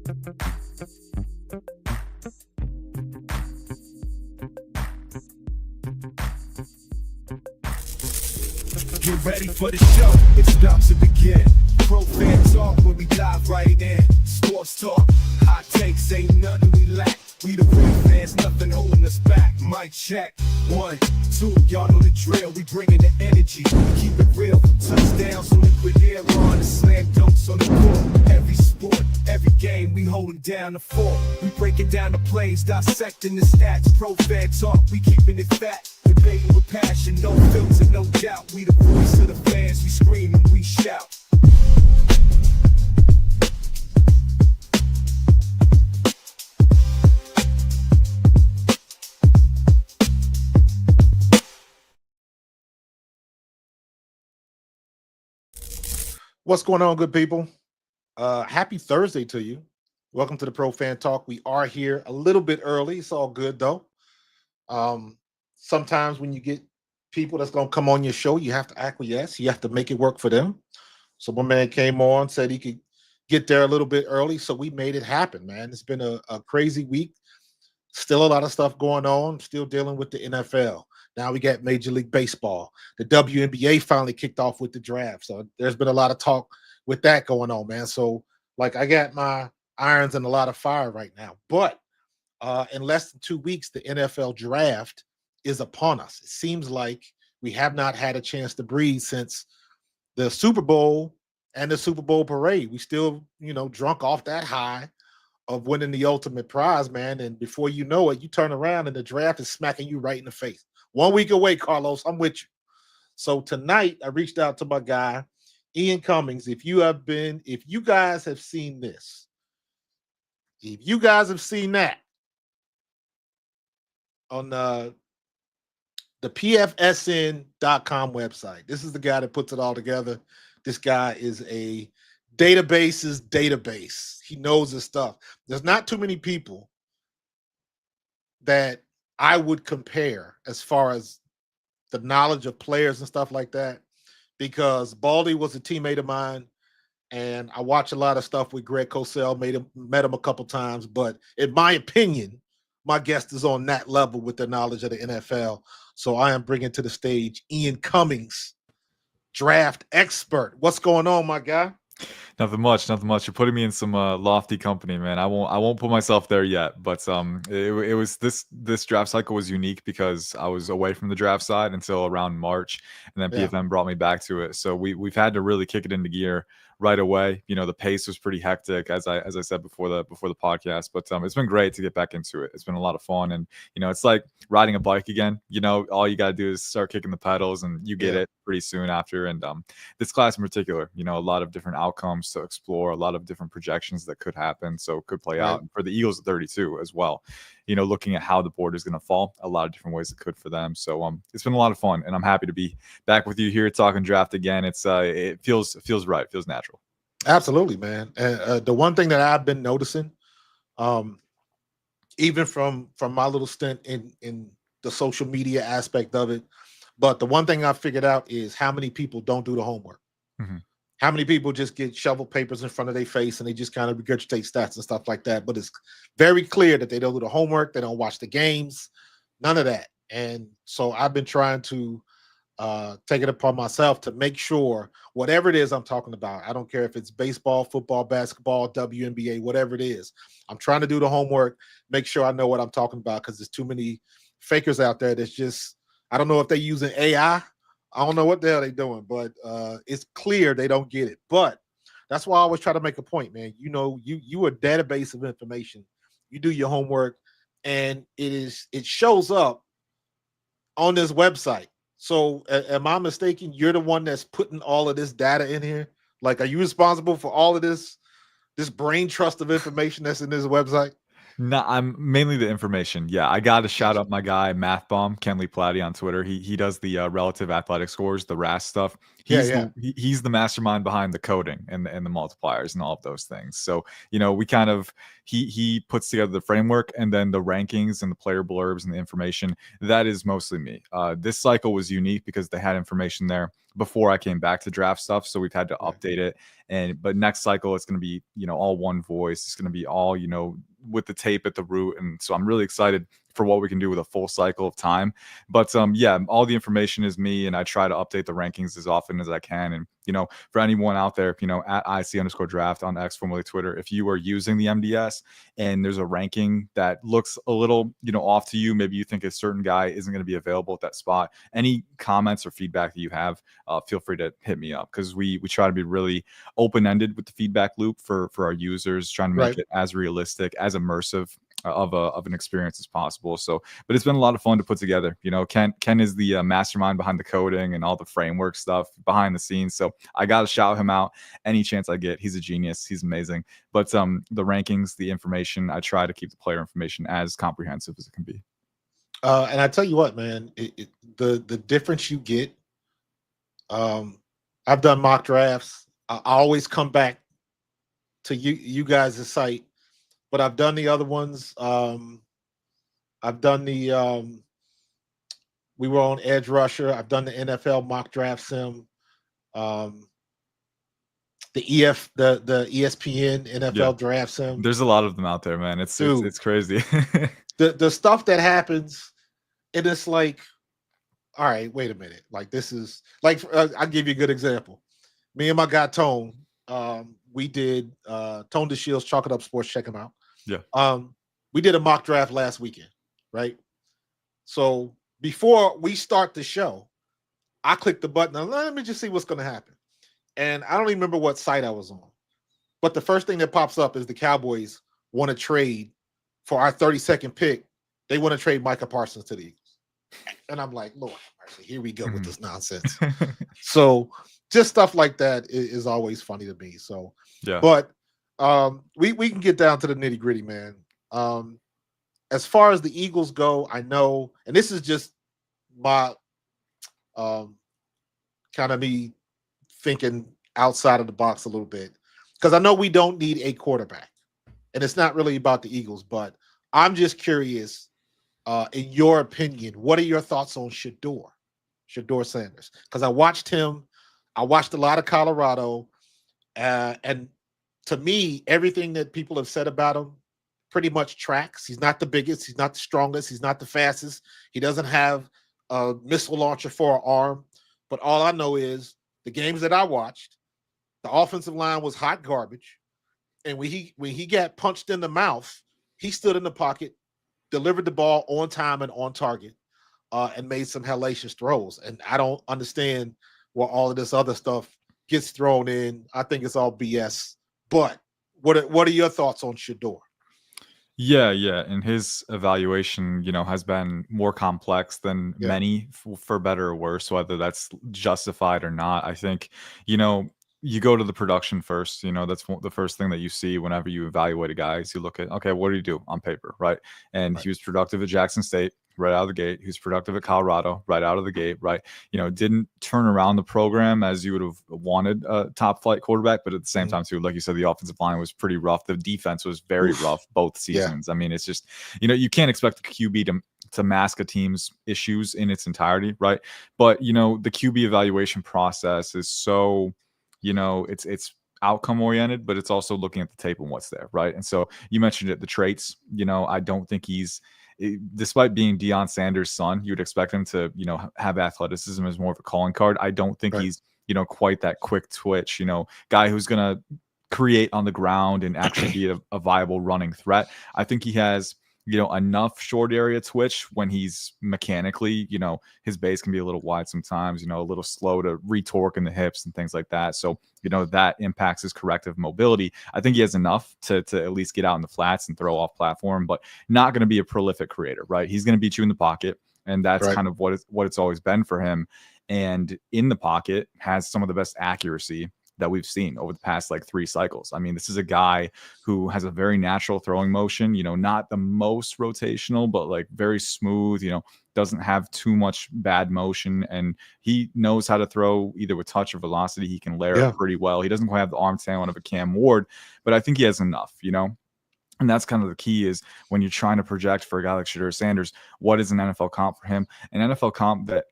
Get ready for the show, it's about to begin. Pro fan talk when we dive right in. Sports talk, hot takes, ain't nothing we lack. We the real fans, nothing holding us back. Mic check, 1, 2, y'all know the drill. We bringing the energy, we keep it real. Touchdowns on liquid air, on the slam dunks on the court. Every sport, every game, we holding down the fort. We breaking down the plays, dissecting the stats. Pro fan talk, we keeping it fat. Debating with passion, no filter, no doubt. We the voice of the fans, we scream and we shout. What's going on, good people? Happy Thursday to you. Welcome to the Pro Fan Talk. We are here a little bit early. It's all good, though. Sometimes when you get people that's going to come on your show, you have to acquiesce. You have to make it work for them. So my man came on, said he could get there a little bit early, so we made it happen, man. It's been a crazy week. Still a lot of stuff going on. Still dealing with the NFL. Now we got Major League Baseball. The WNBA finally kicked off with the draft. So there's been a lot of talk with that going on, man. So, like, I got my irons in a lot of fire right now. But in less than 2 weeks, the NFL draft is upon us. It seems like we have not had a chance to breathe since the Super Bowl and the Super Bowl parade. We still, drunk off that high of winning the ultimate prize, man. And before you know it, you turn around and the draft is smacking you right in the face. 1 week away, Carlos. I'm with you. So tonight, I reached out to my guy, Ian Cummings. If you guys have seen this, if you guys have seen that on the pfsn.com website, this is the guy that puts it all together. This guy is a database's database. He knows his stuff. There's not too many people that I would compare as far as the knowledge of players and stuff like that, because Baldy was a teammate of mine, and I watch a lot of stuff with Greg Cosell, met him a couple times, but in my opinion, my guest is on that level with the knowledge of the NFL. So I am bringing to the stage Ian Cummings, draft expert. What's going on, my guy? Nothing much. You're putting me in some lofty company, man. I won't put myself there yet, but it was this draft cycle was unique because I was away from the draft side until around March, and then PFM brought me back to it. So we've had to really kick it into gear right away. The pace was pretty hectic, as I said before the podcast, but it's been great to get back into it. It's been a lot of fun, and it's like riding a bike again. All you got to do is start kicking the pedals, and you get it pretty soon after. And this class in particular, a lot of different outcomes to explore, a lot of different projections that could happen, so it could play out. And for the Eagles at 32 as well, looking at how the board is going to fall, a lot of different ways it could for them. So it's been a lot of fun, and I'm happy to be back with you here talking draft again. It feels right, feels natural. Absolutely, man. And the one thing that I've been noticing, even from my little stint in the social media aspect of it, but the one thing I figured out is how many people don't do the homework. Mm-hmm. How many people just get shovel papers in front of their face and they just kind of regurgitate stats and stuff like that. But it's very clear that they don't do the homework. They don't watch the games, none of that. And so I've been trying to take it upon myself to make sure whatever it is I'm talking about, I don't care if it's baseball, football, basketball, WNBA, whatever it is, I'm trying to do the homework, make sure I know what I'm talking about, because there's too many fakers out there that's just, I don't know if they're using AI. I don't know what the hell they're doing, but it's clear they don't get it. But that's why I always try to make a point, man. You a database of information. You do your homework, and it shows up on this website. So am I mistaken? You're the one that's putting all of this data in here? Like, are you responsible for all of this brain trust of information that's in this website? No, I'm mainly the information. Yeah, I got to shout out my guy Math Bomb Kenley Platy on Twitter. He does the relative athletic scores, the RAS stuff. Yeah, He's yeah. he's the mastermind behind the coding and the multipliers and all of those things. So we kind of he puts together the framework and then the rankings and the player blurbs and the information. That is mostly me. This cycle was unique because they had information there before I came back to draft stuff, so we've had to Right. update it. But next cycle it's going to be all one voice. It's going to be all with the tape at the root. And so I'm really excited for what we can do with a full cycle of time. But yeah, all the information is me, and I try to update the rankings as often as I can. And for anyone out there, at IC_draft on X, formerly Twitter, if you are using the MDS and there's a ranking that looks a little, off to you, maybe you think a certain guy isn't going to be available at that spot, any comments or feedback that you have, feel free to hit me up, because we try to be really open-ended with the feedback loop for our users, trying to make Right. it as realistic, as immersive of an experience as possible. So, but it's been a lot of fun to put together. Ken is the mastermind behind the coding and all the framework stuff behind the scenes. So I got to shout him out any chance I get. He's a genius. He's amazing. But the rankings, the information, I try to keep the player information as comprehensive as it can be. And I tell you what, man, the difference you get. I've done mock drafts. I always come back to you guys' site, but I've done the other ones. I've done the we were on Edge Rusher. I've done the NFL mock draft sim. Um, the ESPN Yeah, NFL draft sim. there's a lot of them out there, man. It's Dude, it's crazy. the stuff that happens, and it's like, all right, wait a minute. Like, this is like, I'll give you a good example. Me and my guy Tone, we did Tone DeShields Chalk It Up Sports. Check him out. Yeah. We did a mock draft last weekend, right? So before we start the show, I clicked the button. Let me just see what's going to happen. And I don't even remember what site I was on, but the first thing that pops up is the Cowboys want to trade for our 32nd pick. They want to trade Micah Parsons to the Eagles. And I'm like, Lord mercy, here we go with this nonsense. So just stuff like that is always funny to me. So, Yeah. but we can get down to the nitty gritty, man. As far as the Eagles go, I know, and this is just my kind of me thinking outside of the box a little bit, because I know we don't need a quarterback, and it's not really about the Eagles, but I'm just curious, in your opinion, what are your thoughts on Shador Sanders? Because I watched him. I watched a lot of Colorado, and to me, everything that people have said about him pretty much tracks. He's not the biggest. He's not the strongest. He's not the fastest. He doesn't have a missile launcher for an arm. But all I know is the games that I watched, the offensive line was hot garbage. And when he got punched in the mouth, he stood in the pocket, delivered the ball on time and on target, and made some hellacious throws. And I don't understand where all of this other stuff gets thrown in. I think it's all BS. But what are your thoughts on Shador? Yeah, and his evaluation, has been more complex than Yeah. many, for better or worse, whether that's justified or not. I think, you go to the production first. That's the first thing that you see whenever you evaluate a guy. Is you look at, okay, what did he do on paper, right? And Right. he was productive at Jackson State right out of the gate. He was productive at Colorado right out of the gate, right? Didn't turn around the program as you would have wanted a top flight quarterback, but at the same time too, like you said, the offensive line was pretty rough. The defense was very rough both seasons. I mean, it's just, you can't expect the QB to mask a team's issues in its entirety, right? But the QB evaluation process is so, it's outcome oriented, but it's also looking at the tape and what's there, right? And so you mentioned it, the traits. I don't think despite being Deion Sanders' son, you would expect him to, have athleticism as more of a calling card. I don't think he's, quite that quick twitch, guy who's going to create on the ground and actually be a viable running threat. I think he has, enough short area twitch when he's mechanically, his base can be a little wide sometimes, a little slow to retorque in the hips and things like that. So, that impacts his corrective mobility. I think he has enough to at least get out in the flats and throw off platform, but not going to be a prolific creator, right? He's going to beat you in the pocket. And that's kind of what it's always been for him. And in the pocket has some of the best accuracy that we've seen over the past like 3 cycles. I mean, this is a guy who has a very natural throwing motion, not the most rotational, but like very smooth, doesn't have too much bad motion, and he knows how to throw either with touch or velocity. He can layer Yeah. it pretty well. He doesn't quite have the arm talent of a Cam Ward, but I think he has enough. And that's kind of the key, is when you're trying to project for a guy like Shedeur Sanders, what is an NFL comp for him? An NFL comp that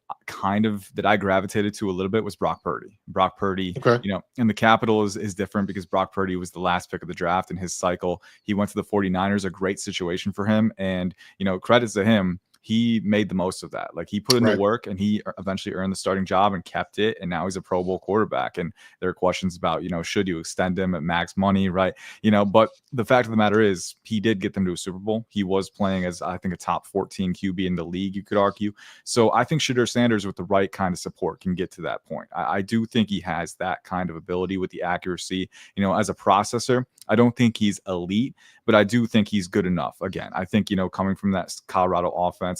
I gravitated to a little bit was Brock Purdy. Brock Purdy, Okay. And the capital is different because Brock Purdy was the last pick of the draft in his cycle. He went to the 49ers, a great situation for him. And, credits to him, he made the most of that. Like, he put in the Right. work, and he eventually earned the starting job and kept it. And now he's a Pro Bowl quarterback. And there are questions about, should you extend him at max money, right? But the fact of the matter is, he did get them to a Super Bowl. He was playing as, I think, a top 14 QB in the league, you could argue. So I think Shedeur Sanders, with the right kind of support, can get to that point. I do think he has that kind of ability with the accuracy. As a processor, I don't think he's elite, but I do think he's good enough. Again, I think, coming from that Colorado offense,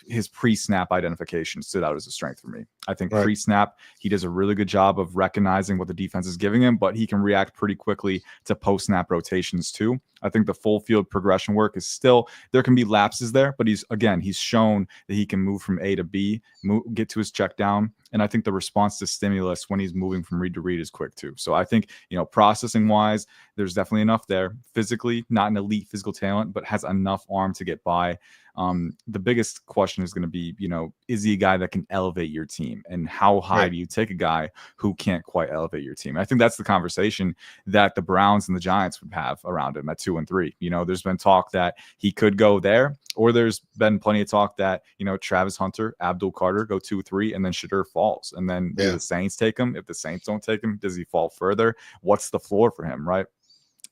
his pre-snap identification stood out as a strength for me. I think Right. pre-snap, he does a really good job of recognizing what the defense is giving him, but he can react pretty quickly to post-snap rotations too. I think the full field progression work is still, there can be lapses there, but he's shown that he can move from A to B, get to his check down. And I think the response to stimulus when he's moving from read to read is quick too. So I think, processing wise, there's definitely enough there. Physically, not an elite physical talent, but has enough arm to get by. The biggest question is going to be, is he a guy that can elevate your team? And how high Right. do you take a guy who can't quite elevate your team? I think that's the conversation that the Browns and the Giants would have around him at 2 and 3. There's been talk that he could go there, or there's been plenty of talk that, Travis Hunter, Abdul Carter go 2-3, and then Shedeur falls. And then do Yeah. the Saints take him? If the Saints don't take him, does he fall further? What's the floor for him, right?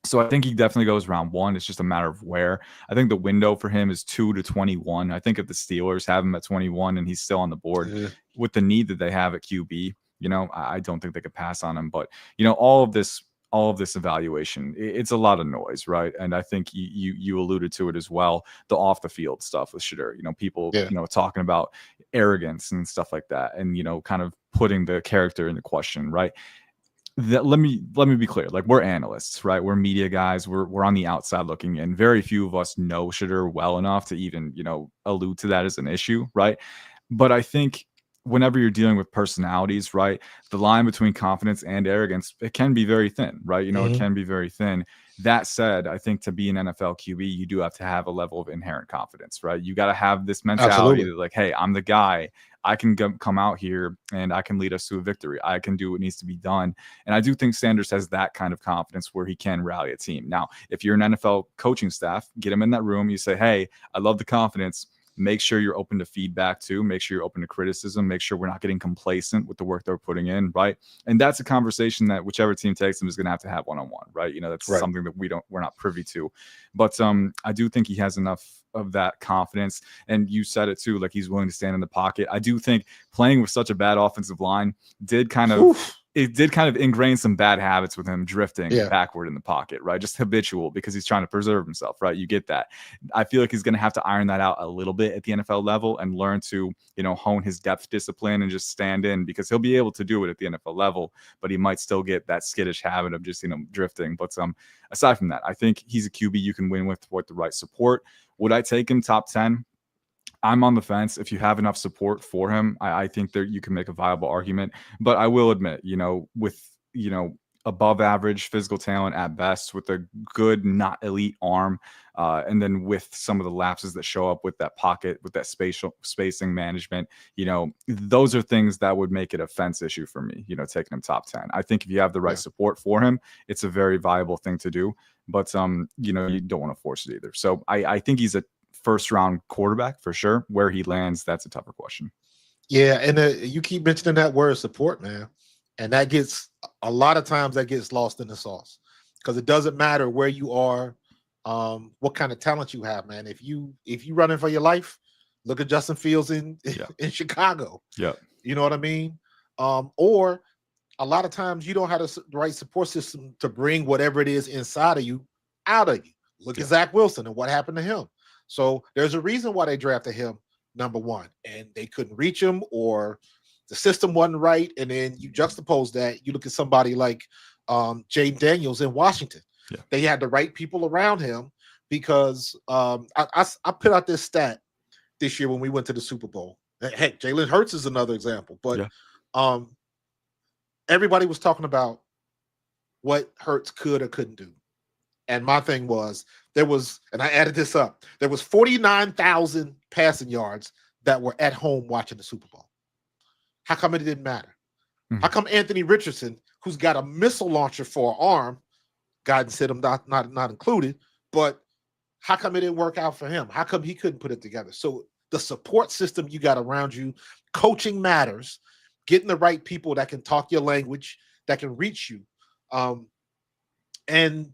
So I think he definitely goes round 1. It's just a matter of where. I think the window for him is 2 to 21. I think if the Steelers have him at 21 and he's still on the board, Yeah. with the need that they have at QB, I don't think they could pass on him. But, all of this evaluation, it's a lot of noise, right? And I think you alluded to it as well, the off the field stuff with Shedeur. People, Yeah. talking about arrogance and stuff like that, and kind of putting the character into question, right? Let me be clear. Like, we're analysts, right? We're media guys. We're on the outside looking in. Very few of us know Shedeur well enough to even, allude to that as an issue, right? But I think whenever you're dealing with personalities, right, the line between confidence and arrogance, it can be very thin, right? It Mhm. can be very thin. That said, I think to be an NFL QB, you do have to have a level of inherent confidence, right? You got to have this mentality Absolutely. that, like, hey, I'm the guy. I can come out here and I can lead us to a victory. I can do what needs to be done. And I do think Sanders has that kind of confidence where he can rally a team. Now, if you're an NFL coaching staff, get him in that room. You say, hey, I love the confidence. Make sure you're open to feedback too. Make sure you're open to criticism. Make sure we're not getting complacent with the work they're putting in, right? And that's a conversation that whichever team takes them is going to have one-on-one, right? That's Right. something that we're not privy to. But I do think he has enough of that confidence. And you said it too, like, he's willing to stand in the pocket. I do think playing with such a bad offensive line did kind of ingrain some bad habits with him drifting backward in the pocket, right? Just habitual, because he's trying to preserve himself, right? You get that. I feel like he's going to have to iron that out a little bit at the NFL level and learn to, hone his depth discipline and just stand in, because he'll be able to do it at the NFL level, but he might still get that skittish habit of just, drifting. But aside from that, I think he's a QB you can win with the right support. Would I take him top 10? I'm on the fence. If you have enough support for him, I think that you can make a viable argument. But I will admit, with, above average physical talent at best, with a good, not elite arm, and then with some of the lapses that show up with that pocket, with that spacing management, those are things that would make it a fence issue for me, taking him top 10. I think if you have the right support for him, it's a very viable thing to do. But, you don't want to force it either. So I think he's a first round quarterback for sure. Where he lands, that's a tougher question. Yeah, and you keep mentioning that word support, man, and that gets a lot of times that gets lost in the sauce, because it doesn't matter where you are, what kind of talent you have, man. If you running for your life, look at Justin Fields in Chicago. Yeah, you know what I mean. Or a lot of times you don't have the right support system to bring whatever it is inside of you out of you. Look at Zach Wilson and what happened to him. So there's a reason why they drafted him number 1, and they couldn't reach him, or the system wasn't right, and then you juxtapose that. You look at somebody like Jaden Daniels in Washington. Yeah. They had the right people around him because I put out this stat this year when we went to the Super Bowl. Heck, Jalen Hurts is another example, but everybody was talking about what Hurts could or couldn't do. And my thing was, and I added this up, there was 49,000 passing yards that were at home watching the Super Bowl. How come it didn't matter? Mm-hmm. How come Anthony Richardson, who's got a missile launcher for an arm, guidance system not included, but how come it didn't work out for him? How come he couldn't put it together? So the support system you got around you, coaching matters, getting the right people that can talk your language, that can reach you. And,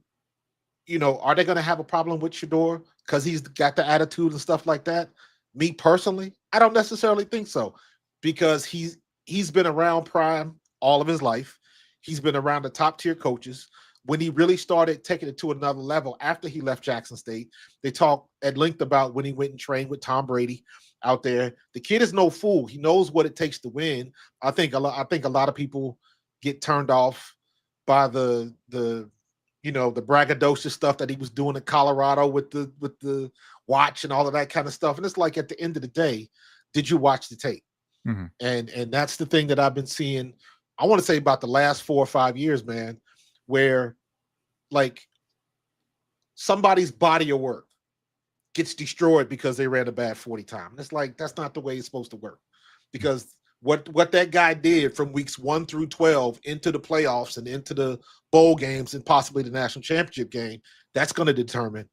you know, are they going to have a problem with Shedeur because he's got the attitude and stuff like that? Me personally, I don't necessarily think so, because he's been around Prime all of his life. He's been around the top tier coaches. When he really started taking it to another level after he left Jackson State, they talked at length about when he went and trained with Tom Brady out there. The kid is no fool. He knows what it takes to win. I think a lot of people get turned off by the braggadocious stuff that he was doing in Colorado with the watch and all of that kind of stuff. And it's like, at the end of the day, did you watch the tape? Mm-hmm. And that's the thing that I've been seeing, I want to say, about the last 4 or 5 years, man, where like somebody's body of work gets destroyed because they ran a bad 40 time. And it's like, that's not the way it's supposed to work, because what that guy did from weeks 1 through 12 into the playoffs and into the bowl games and possibly the national championship game, that's going to determine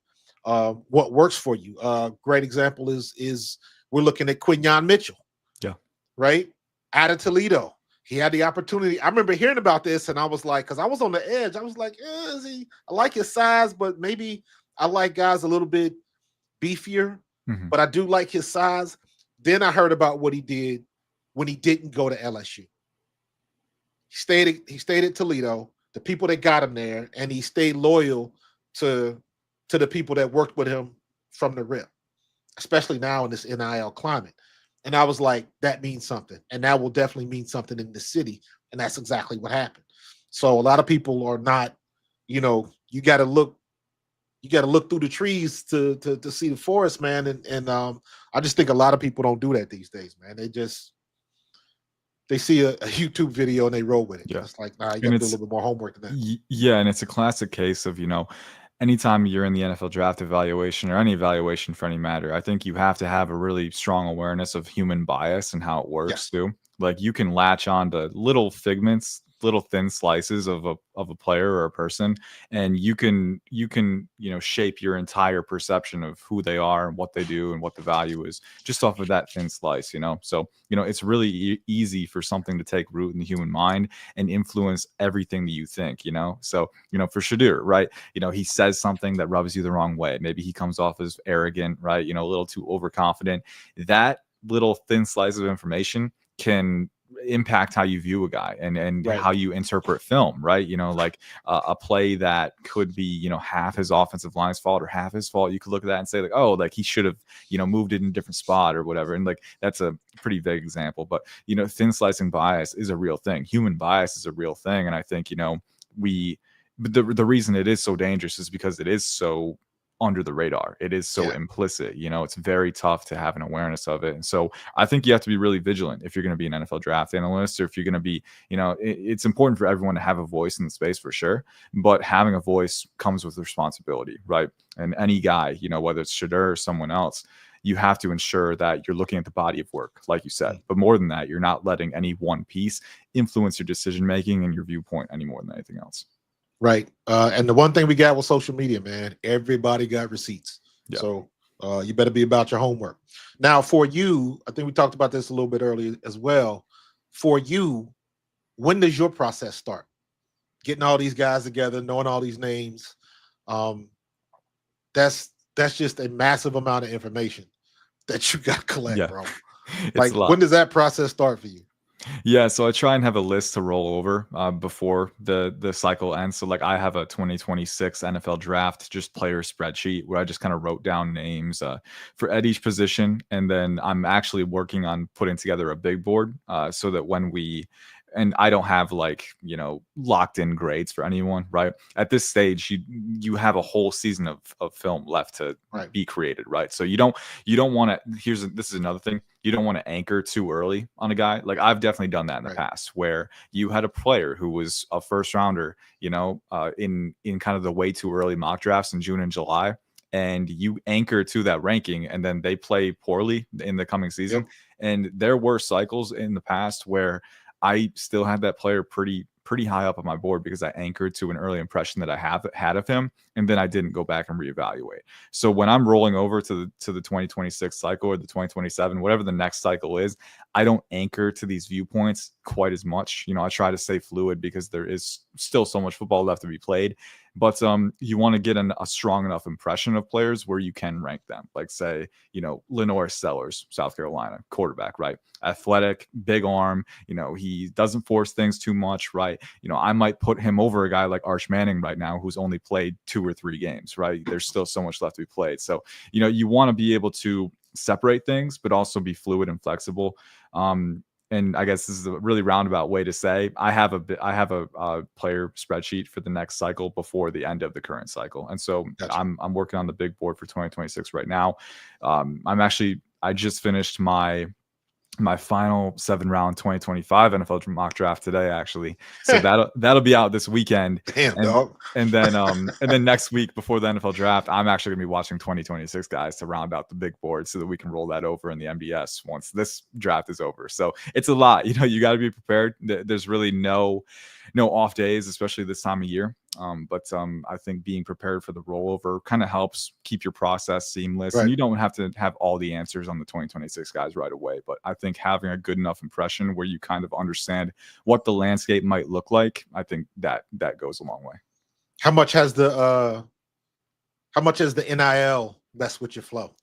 what works for you. Great example is we're looking at Quinyon Mitchell. Yeah. Right? Out of Toledo. He had the opportunity. I remember hearing about this, and I was like, because I was on the edge. I was like, I like his size, but maybe I like guys a little bit beefier, but I do like his size. Then I heard about what he did when he didn't go to LSU. He stayed at Toledo, the people that got him there, and he stayed loyal to the people that worked with him from the rip, especially now in this NIL climate. And I was like, that means something. And that will definitely mean something in the city. And that's exactly what happened. So a lot of people are not, you got to look through the trees to see the forest, man. And I just think a lot of people don't do that these days, man. They see a YouTube video and they roll with it. Yeah. It's like, nah, you got to do a little bit more homework than that. Yeah, and it's a classic case of, anytime you're in the NFL draft evaluation or any evaluation for any matter, I think you have to have a really strong awareness of human bias and how it works too. Like, you can latch on to little figments, little thin slices of a player or a person, and you can shape your entire perception of who they are and what they do and what the value is just off of that thin slice. So it's really easy for something to take root in the human mind and influence everything that you think. So for Shedeur, right, he says something that rubs you the wrong way. Maybe he comes off as arrogant, right, a little too overconfident. That little thin slice of information can impact how you view a guy and right. how you interpret film, right? Like a play that could be, half his offensive line's fault or half his fault. You could look at that and say, like, oh, like he should have, moved it in a different spot or whatever. And like, that's a pretty vague example, but thin slicing bias is a real thing. Human bias is a real thing. And I think, but the reason it is so dangerous is because it is so under the radar. It is so implicit. It's very tough to have an awareness of it. And so I think you have to be really vigilant if you're going to be an NFL draft analyst, or if you're going to be, it's important for everyone to have a voice in the space for sure. But having a voice comes with responsibility, right? And any guy, whether it's Shedeur or someone else, you have to ensure that you're looking at the body of work, like you said. But more than that, you're not letting any one piece influence your decision making and your viewpoint any more than anything else. Right. And the one thing we got with social media, man, everybody got receipts. Yeah. So you better be about your homework. Now, for you, I think we talked about this a little bit earlier as well. For you, when does your process start? Getting all these guys together, knowing all these names. That's just a massive amount of information that you got to collect, bro. Like, when does that process start for you? Yeah, so I try and have a list to roll over before the cycle ends. So like I have a 2026 NFL draft just player spreadsheet where I just kind of wrote down names at each position, and then I'm actually working on putting together a big board so that when we and I don't have like locked in grades for anyone, right? At this stage, you have a whole season of film left to Right. be created, right? So you don't want to. This is another thing. You don't want to anchor too early on a guy. Like I've definitely done that in the Right. past, where you had a player who was a first rounder, in kind of the way too early mock drafts in June and July, and you anchor to that ranking, and then they play poorly in the coming season. Yep. And there were cycles in the past where I still had that player pretty high up on my board because I anchored to an early impression that I have had of him, and then I didn't go back and reevaluate. So when I'm rolling over to the 2026 cycle or the 2027, whatever the next cycle is, I don't anchor to these viewpoints quite as much. I try to stay fluid because there is still so much football left to be played. But you want to get a strong enough impression of players where you can rank them. Like say, Lenore Sellers, South Carolina, quarterback, right? Athletic, big arm. He doesn't force things too much, right? I might put him over a guy like Arch Manning right now, who's only played 2 or 3 games, right? There's still so much left to be played. So, you want to be able to separate things, but also be fluid and flexible. And I guess this is a really roundabout way to say I have a player spreadsheet for the next cycle before the end of the current cycle, and so Gotcha. I'm working on the big board for 2026 right now. I just finished my final 7-round 2025 NFL mock draft today, actually. So that'll be out this weekend. Damn, and dog. and then next week before the NFL draft, I'm actually gonna be watching 2026 guys to round out the big board so that we can roll that over in the MDS once this draft is over. So it's a lot. You got to be prepared. There's really no off days, especially this time of year. But I think being prepared for the rollover kind of helps keep your process seamless, and Right. you don't have to have all the answers on the 2026 guys right away. But I think having a good enough impression where you kind of understand what the landscape might look like, I think that goes a long way. How much has the NIL messed with your flow?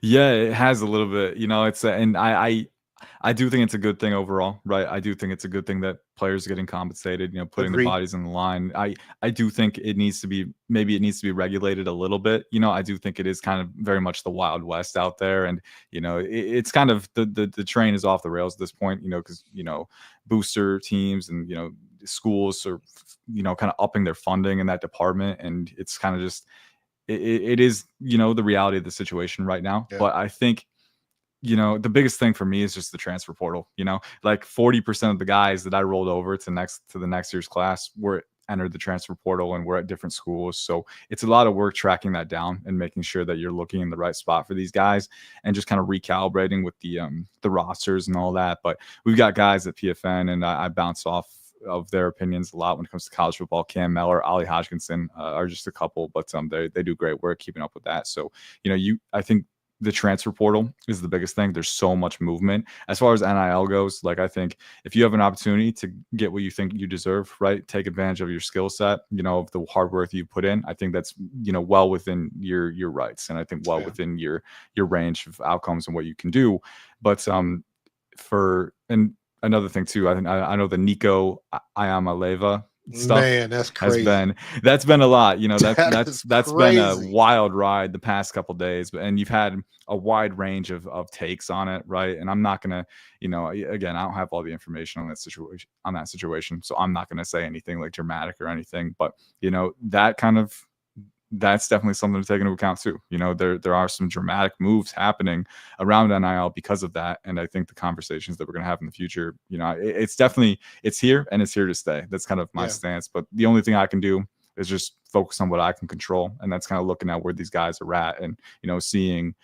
Yeah, it has a little bit. And I do think it's a good thing overall, right? I do think it's a good thing that players are getting compensated, putting their Agreed. bodies on the line. I do think it needs to be regulated a little bit. I do think it is kind of very much the Wild West out there, and it's kind of the train is off the rails at this point. Because booster teams and schools are kind of upping their funding in that department, and it's kind of just it is the reality of the situation right now. Yeah. But I think the biggest thing for me is just the transfer portal. Like 40% of the guys that I rolled over to the next year's class were entered the transfer portal and we're at different schools. So it's a lot of work tracking that down and making sure that you're looking in the right spot for these guys and just kind of recalibrating with the rosters and all that. But we've got guys at PFN, and I bounce off of their opinions a lot when it comes to college football. Cam Mellor, Ollie Hodgkinson are just a couple, but they do great work keeping up with that. So I think the transfer portal is the biggest thing. There's so much movement. As far as NIL goes, like I think if you have an opportunity to get what you think you deserve, right, take advantage of your skill set, of the hard work you put in. I think that's well within your rights, and I think within your range of outcomes and what you can do. But another thing too, I know the Nico Iamaleva stuff, Man, that's crazy. That's been a lot. That's been a crazy. wild ride the past couple days, and you've had a wide range of takes on it, right? And I'm not gonna, again, I don't have all the information on that situation, so I'm not gonna say anything like dramatic or anything. But that's definitely something to take into account too. There are some dramatic moves happening around NIL because of that, and I think the conversations that we're going to have in the future, it's here and it's here to stay. That's kind of my stance. But the only thing I can do is just focus on what I can control, and that's kind of looking at where these guys are at, and seeing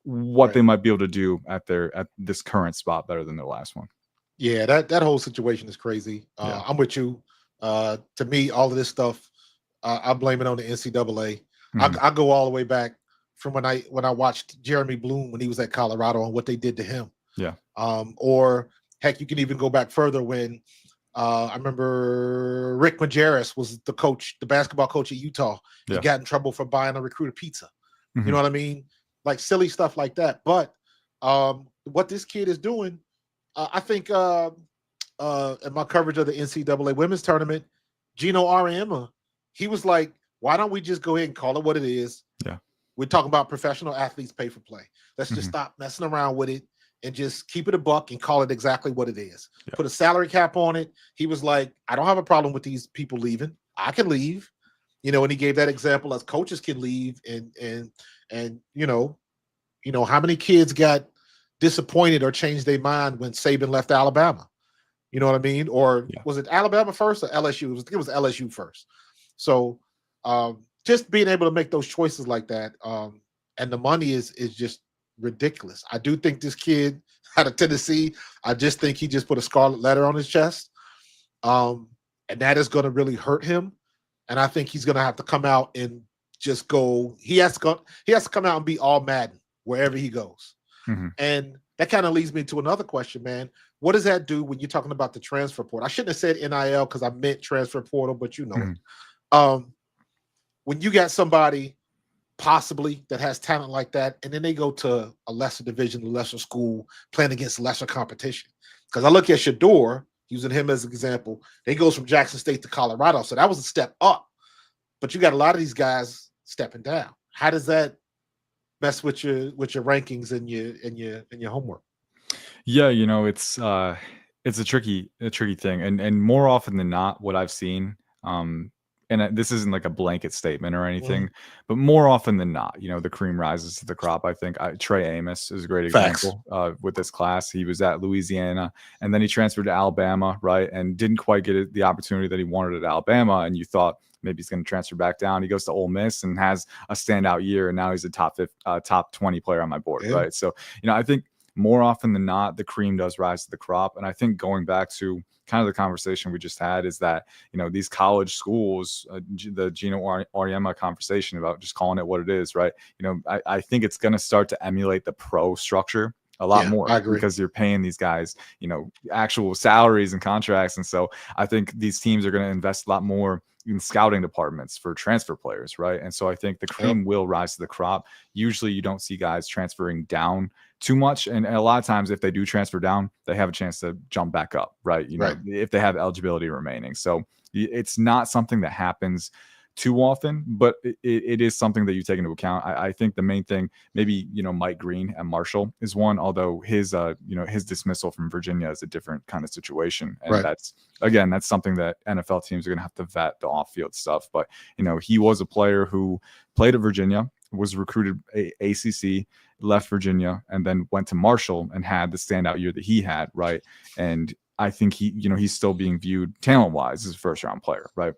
what they might be able to do at this current spot better than their last one. Yeah, that whole situation is crazy. I'm with you. To me, all of this stuff, I blame it on the NCAA. Mhm. I go all the way back from when I watched Jeremy Bloom when he was at Colorado and what they did to him. Yeah. Or heck, you can even go back further when I remember Rick Majerus was the basketball coach at Utah. He got in trouble for buying a recruiter pizza. Mhm. You know what I mean? Like silly stuff like that. But what this kid is doing, I think in my coverage of the NCAA women's tournament, Gino Auriemma, he was like, why don't we just go ahead and call it what it is? Yeah. We're talking about professional athletes pay for play. Let's just Mhm. stop messing around with it and just keep it a buck and call it exactly what it is. Yeah. Put a salary cap on it. He was like, I don't have a problem with these people leaving. I can leave. And he gave that example as coaches can leave and how many kids got disappointed or changed their mind when Saban left Alabama? You know what I mean? Or Yeah. was it Alabama first or LSU? It was LSU first. So just being able to make those choices like that, and the money is just ridiculous. I do think this kid out of Tennessee, I just think he just put a scarlet letter on his chest, and that is going to really hurt him. And I think he's going to have to come out and just go. He has to come out and be all Madden wherever he goes. Mm-hmm. And that kind of leads me to another question, man. What does that do when you're talking about the transfer portal? I shouldn't have said NIL because I meant transfer portal, but you know it. When you got somebody possibly that has talent like that, and then they go to a lesser division, a lesser school, playing against lesser competition. Because I look at Shador, using him as an example, he goes from Jackson State to Colorado, so that was a step up. But you got a lot of these guys stepping down. How does that mess with your rankings and your homework? Yeah, it's a tricky thing, and more often than not, what I've seen, and this isn't like a blanket statement or anything, but more often than not, the cream rises to the crop. I think Trey Amos is a great example with this class. He was at Louisiana, and then he transferred to Alabama, right, and didn't quite get the opportunity that he wanted at Alabama, and you thought maybe he's going to transfer back down. He goes to Ole Miss and has a standout year, and now he's a top 20 player on my board, right? So, I think more often than not, the cream does rise to the crop. And I think going back to kind of the conversation we just had is that, these college schools, the Gino Auriemma conversation about just calling it what it is, right? I think it's going to start to emulate the pro structure a lot more because you're paying these guys, actual salaries and contracts. And so I think these teams are going to invest a lot more in scouting departments for transfer players, right? And so I think the cream will rise to the crop. Usually you don't see guys transferring down too much. And a lot of times if they do transfer down, they have a chance to jump back up, right? If they have eligibility remaining. So it's not something that happens too often, but it is something that you take into account. I think the main thing, maybe, Mike Green at Marshall is one, although his dismissal from Virginia is a different kind of situation. And that's something that NFL teams are going to have to vet the off-field stuff. But, he was a player who played at Virginia, was recruited ACC, left Virginia, and then went to Marshall and had the standout year that he had, right? And I think he's still being viewed talent-wise as a first-round player, right?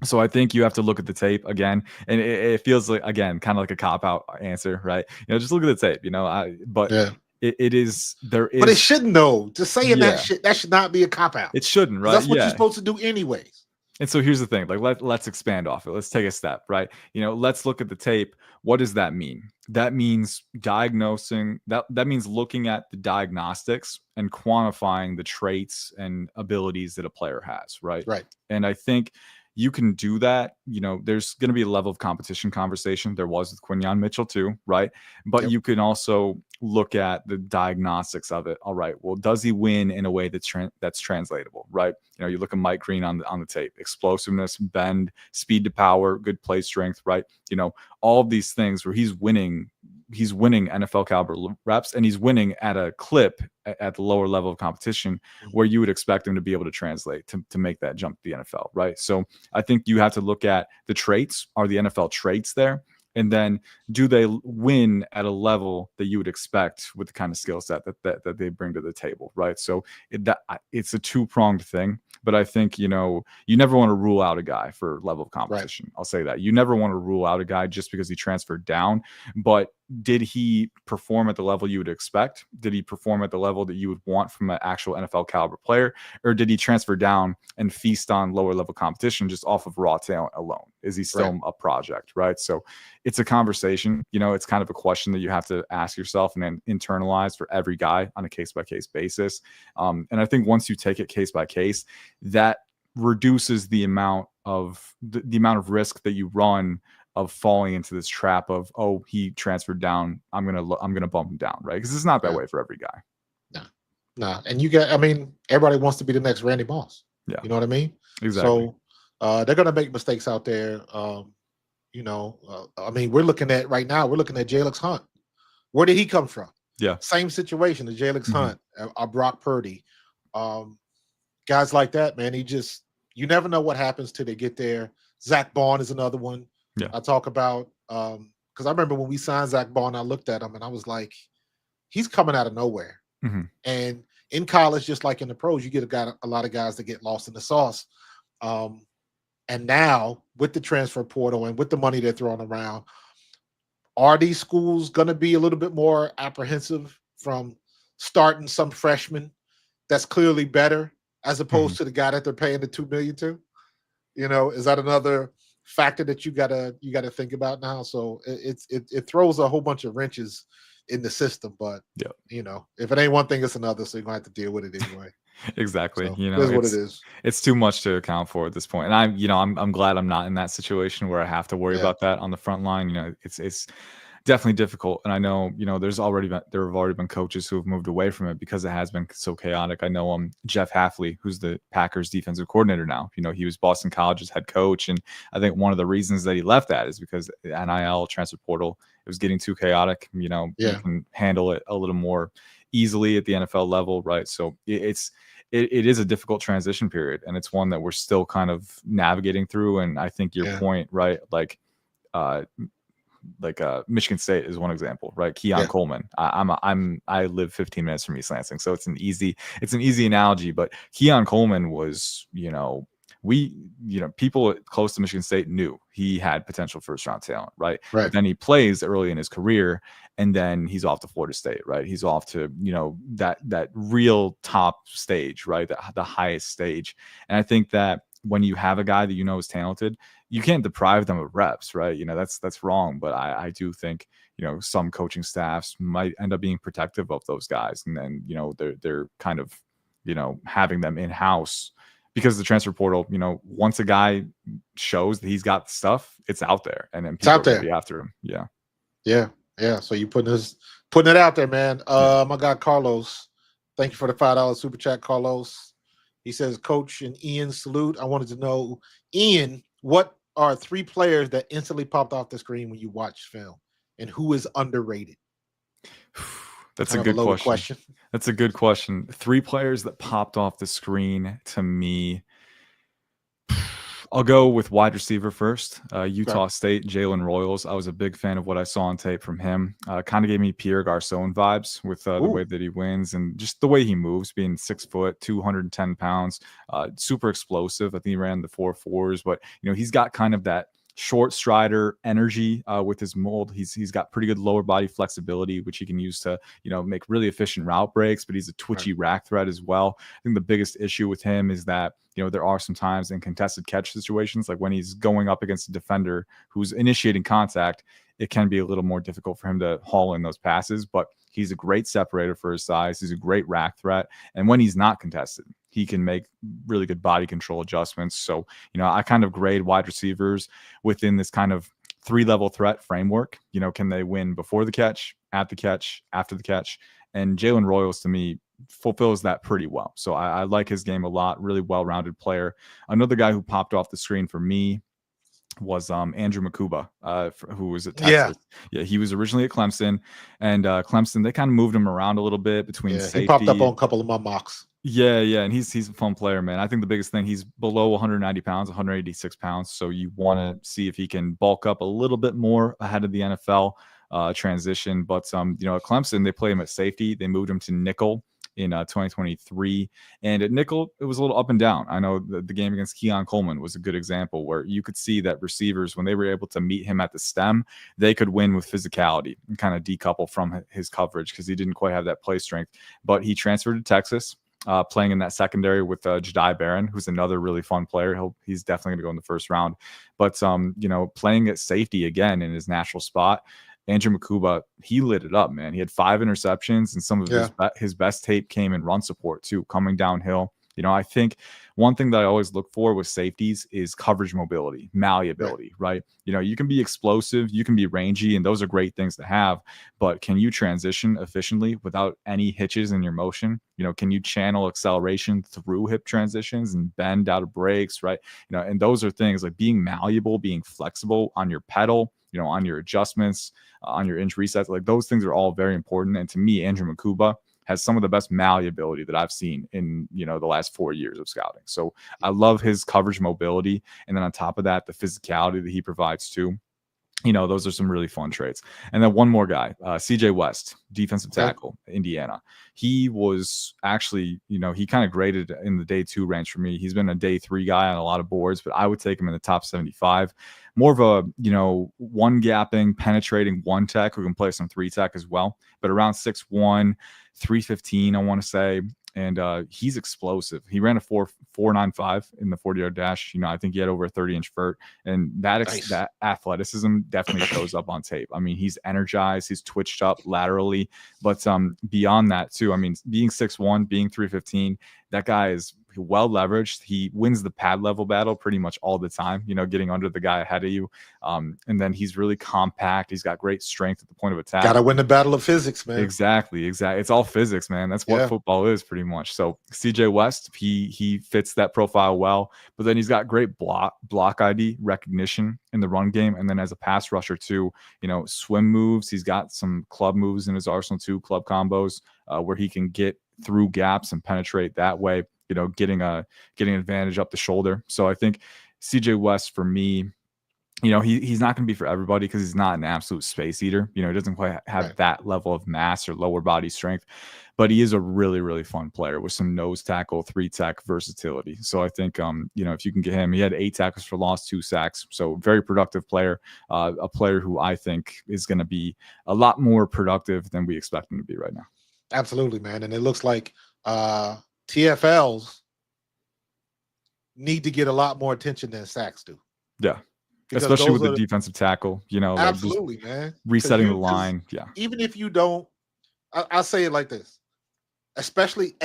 So I think you have to look at the tape again, and it feels like, again, kind of like a cop-out answer, right? Just look at the tape, it is, there is. But it shouldn't, though. Just saying that should not be a cop-out. It shouldn't, right? That's what you're supposed to do anyways. And so here's the thing, like let's expand off it. Let's take a step, right? Let's look at the tape. What does that mean? That means diagnosing, that means looking at the diagnostics and quantifying the traits and abilities that a player has, right? Right. And I think you can do that. There's going to be a level of competition conversation. There was with Quinyon Mitchell too, right? But you can also look at the diagnostics of it. All right, well, does he win in a way that's translatable, right? You look at Mike Green on the tape: explosiveness, bend, speed to power, good play strength, right? All of these things where he's winning NFL caliber reps, and he's winning at a clip at the lower level of competition where you would expect him to be able to translate to make that jump to the NFL, right? So I think you have to look at the traits. Are the NFL traits there? And then do they win at a level that you would expect with the kind of skill set that they bring to the table, right? So it's a two-pronged thing, but I think, you never want to rule out a guy for level of competition. Right. I'll say that. You never want to rule out a guy just because he transferred down, but did he perform at the level you would expect? Did he perform at the level that you would want from an actual NFL caliber player? Or did he transfer down and feast on lower level competition just off of raw talent alone? Is he still a project, right? So it's a conversation. It's kind of a question that you have to ask yourself and then internalize for every guy on a case-by-case basis. And I think once you take it case by case, that reduces the amount of the amount of risk that you run of falling into this trap of, oh, he transferred down, I'm gonna bump him down, right? Because it's not that way for every guy. No. Nah. And you got, I mean, everybody wants to be the next Randy Moss. Yeah, You know what I mean? exactly. So they're going to make mistakes out there. I mean, we're looking at right now, we're looking at Jalen Hunt. Where did he come from? Yeah. Same situation as Jalen Mhm. Hunt, Brock Purdy. Guys like that, man, you never know what happens till they get there. Zach Bond is another one Yeah. I talk about. Because I remember when we signed Zach Bond, I looked at him and I was like, he's coming out of nowhere. Mhm. And in college, just like in the pros, you get a lot of guys that get lost in the sauce. And now with the transfer portal and with the money they're throwing around, are these schools going to be a little bit more apprehensive from starting some freshman that's clearly better as opposed Mhm. to the guy that they're paying the $2 million to? You know, is that another factor that you gotta think about now? So it throws a whole bunch of wrenches in the system, but Yeah. you know, if it ain't one thing, it's another. So you're gonna have to deal with it anyway. Exactly. So You it know, is what it is. it's too much to account for at this point. And I'm glad I'm not in that situation where I have to worry Yeah, about that on the front line. You know, it's definitely difficult. And I know, there have already been coaches who have moved away from it because it has been so chaotic. I know Jeff Hafley, who's the Packers defensive coordinator now. You know, he was Boston College's head coach. And I think one of the reasons that he left that is because the NIL transfer portal, it was getting too chaotic. You know, you yeah, can handle it a little more easily at the NFL level, right? So it is a difficult transition period, and it's one that we're still kind of navigating through. And I think your yeah, point, right? Uh, Michigan State is one example, right? Keon yeah, Coleman. I live 15 minutes from East Lansing, so it's an easy analogy. But Keon Coleman was, people close to Michigan State knew he had potential first round talent, right? But right, then he plays early in his career, and then he's off to Florida State, right? He's off to that real top stage, right? The highest stage. And I think that when you have a guy that you know is talented, you can't deprive them of reps, right? You know, that's wrong. But I do think, some coaching staffs might end up being protective of those guys. And then, they're kind of, having them in house because the transfer portal, once a guy shows that he's got stuff, it's out there, and then it's people out are going to there. be after him. Yeah. Yeah, yeah. So you putting it out there, man. Yeah. My guy Carlos, thank you for the $5 super chat, Carlos. He says, Coach and Ian, salute. I wanted to know, Ian, what are 3 players that instantly popped off the screen when you watched film, and who is underrated? That's a Kind of a good loaded question. question. That's a good question. 3 players that popped off the screen to me. I'll go with wide receiver first. Okay. Utah State, Jalen Royals. I was a big fan of what I saw on tape from him. Kind of gave me Pierre Garcon vibes with the Ooh, way that he wins and just the way he moves, being 6 foot, 210 pounds, super explosive. I think he ran the 4.4s, but he's got kind of that short strider energy with his mold. He's got pretty good lower body flexibility, which he can use to make really efficient route breaks. But he's a right. twitchy rack threat as well. I think the biggest issue with him is that there are some times in contested catch situations, like when he's going up against a defender who's initiating contact, it can be a little more difficult for him to haul in those passes. But he's a great separator for his size. He's a great rack threat. And when he's not contested, he can make really good body control adjustments. So, I kind of grade wide receivers within this kind of 3-level threat framework. Can they win before the catch, at the catch, after the catch? And Jalen Royals, to me, fulfills that pretty well. So I like his game a lot. Really well-rounded player. Another guy who popped off the screen for me was Andrew Makuba, who was at Yeah, Texas. Yeah, he was originally at Clemson, and Clemson, they kind of moved him around a little bit between yeah. He popped up safety. on a couple of my mocks. Yeah, and he's a fun player, man. I think the biggest thing, he's below 190 pounds, 186 pounds. So you want to see if he can bulk up a little bit more ahead of the NFL transition. But at Clemson, they play him at safety. They moved him to nickel in 2023, and at nickel it was a little up and down. I know the game against Keon Coleman was a good example where you could see that receivers, when they were able to meet him at the stem, they could win with physicality and kind of decouple from his coverage because he didn't quite have that play strength. But he transferred to Texas, playing in that secondary with Jedi Barron, who's another really fun player. He's definitely going to go in the first round. But playing at safety again in his natural spot, Andrew Makuba, he lit it up, man. He had 5 interceptions, and some of his best tape came in run support too, coming downhill. I think one thing that I always look for with safeties is coverage mobility, malleability, right? You know, you can be explosive, you can be rangy, and those are great things to have, but can you transition efficiently without any hitches in your motion? You know, can you channel acceleration through hip transitions and bend out of breaks, right? You know, and those are things like being malleable, being flexible on your pedal, you know, on your adjustments, on your inch resets. Like those things are all very important. And to me, Andrew Makuba has some of the best malleability that I've seen in, you know, the last 4 years of scouting. So I love his coverage mobility. And then on top of that, the physicality that he provides too. You know, those are some really fun traits. And then one more guy, CJ West, defensive tackle, Indiana. He was actually, you know, he kind of graded in the day 2 range for me. He's been a day 3 guy on a lot of boards, but I would take him in the top 75. More of a, you know, one gapping, penetrating one tech who can play some 3 tech as well, but around 6'1", 315, I want to say. And he's explosive. He ran a 4.95 in the 40-yard dash. You know, I think he had over a 30-inch vert, and that athleticism definitely shows up on tape. I mean, he's energized, he's twitched up laterally, but beyond that too. I mean, being 6'1", being 315, that guy is well leveraged. He wins the pad level battle pretty much all the time, you know, getting under the guy ahead of you. And then he's really compact. He's got great strength at the point of attack. Got to win the battle of physics, man. Exactly. It's all physics, man. That's what football is pretty much. So CJ West, he fits that profile well, but then he's got great block ID recognition in the run game. And then as a pass rusher too, you know, swim moves. He's got some club moves in his arsenal too, club combos where he can get through gaps and penetrate that way, you know, getting an advantage up the shoulder. So I think CJ West for me, you know, he's not going to be for everybody because he's not an absolute space eater. You know, he doesn't quite have that level of mass or lower body strength, but he is a really, really fun player with some nose tackle, 3 tech versatility. So I think, you know, if you can get him, he had 8 tackles for loss, 2 sacks. So very productive player, a player who I think is going to be a lot more productive than we expect him to be right now. Absolutely, man. And it looks like TFLs need to get a lot more attention than sacks do. Yeah. Because especially with the defensive tackle, you know, absolutely, like man. Resetting the line. Yeah. Even if you don't, I'll say it like this, especially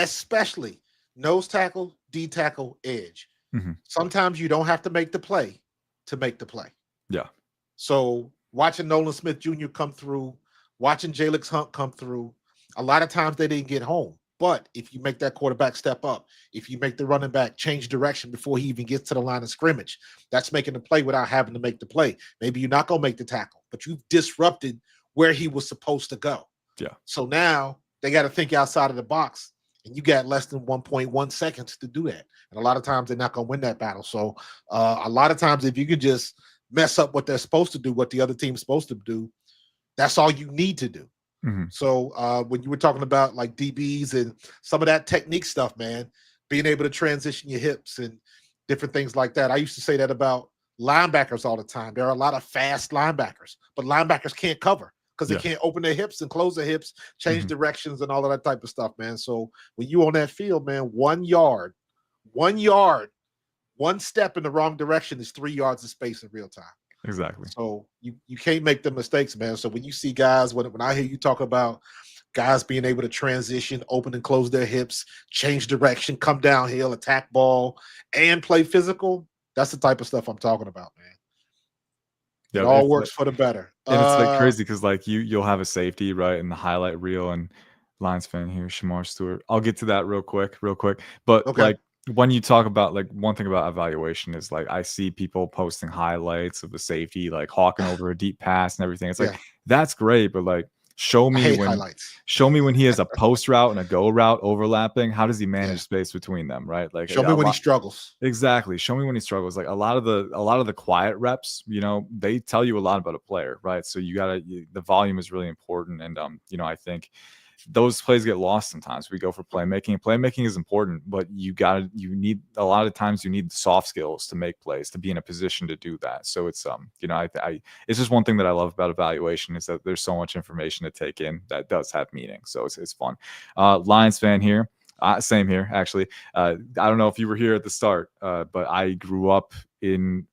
nose tackle, D tackle, edge. Mm-hmm. Sometimes you don't have to make the play to make the play. Yeah. So watching Nolan Smith Jr. come through, watching Jalix Hunt come through, a lot of times they didn't get home. But if you make that quarterback step up, if you make the running back change direction before he even gets to the line of scrimmage, that's making the play without having to make the play. Maybe you're not going to make the tackle, but you've disrupted where he was supposed to go. Yeah. So now they got to think outside of the box, and you got less than 1.1 seconds to do that. And a lot of times they're not going to win that battle. So a lot of times if you could just mess up what they're supposed to do, what the other team's supposed to do, that's all you need to do. Mm-hmm. So when you were talking about like DBs and some of that technique stuff, man, being able to transition your hips and different things like that. I used to say that about linebackers all the time. There are a lot of fast linebackers, but linebackers can't cover because they can't open their hips and close their hips, change directions and all of that type of stuff, man. So when you on that field, man, 1 yard, 1 step in the wrong direction is 3 yards of space in real time. Exactly. So you can't make the mistakes, man. So when you see guys, when I hear you talk about guys being able to transition, open and close their hips, change direction, come downhill, attack ball, and play physical, that's the type of stuff I'm talking about, man. Yeah, it all works for the better. And it's like crazy because like you'll have a safety, right, in the highlight reel, and Lions fan here, Shamar Stewart. I'll get to that real quick. But like when you talk about like one thing about evaluation is like I see people posting highlights of the safety, like hawking over a deep pass and everything. It's like that's great, but like show me when he has a post route and a go route overlapping. How does he manage space between them, right? Like show me when he struggles. Exactly. Show me when he struggles. Like a lot of the quiet reps, you know, they tell you a lot about a player, right? So the volume is really important. And you know, I think those plays get lost sometimes. We go for playmaking. Playmaking is important, but you need a lot of times you need the soft skills to make plays, to be in a position to do that. So it's you know, I it's just one thing that I love about evaluation is that there's so much information to take in that does have meaning. So it's fun. Lions fan here. Same here, actually. I don't know if you were here at the start, but I grew up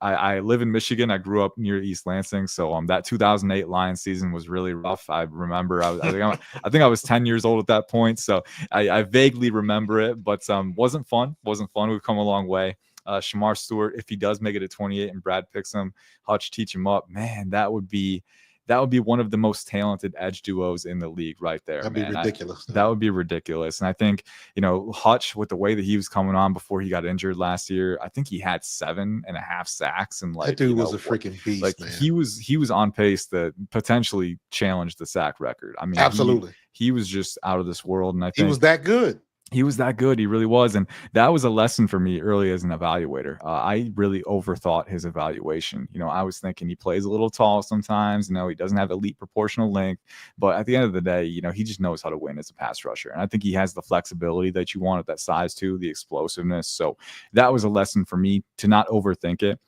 I live in Michigan. I grew up near East Lansing, so that 2008 Lions season was really rough. I remember I think I was 10 years old at that point, so I vaguely remember it, but wasn't fun. Wasn't fun. We've come a long way. Shamar Stewart, if he does make it to 28 and Brad picks him, Hutch teach him up, man, that would be one of the most talented edge duos in the league right there, That'd man. be ridiculous. That would be ridiculous. And I think, Hutch, with the way that he was coming on before he got injured last year, I think he had 7.5 sacks. And that dude was a freaking beast, like, man. He was on pace to potentially challenge the sack record. I mean, absolutely. He was just out of this world. And I think he was that good. He was that good. He really was. And that was a lesson for me early as an evaluator. I really overthought his evaluation. I was thinking he plays a little tall sometimes. He doesn't have elite proportional length. But at the end of the day, he just knows how to win as a pass rusher. And I think he has the flexibility that you want at that size too, the explosiveness. So that was a lesson for me to not overthink it.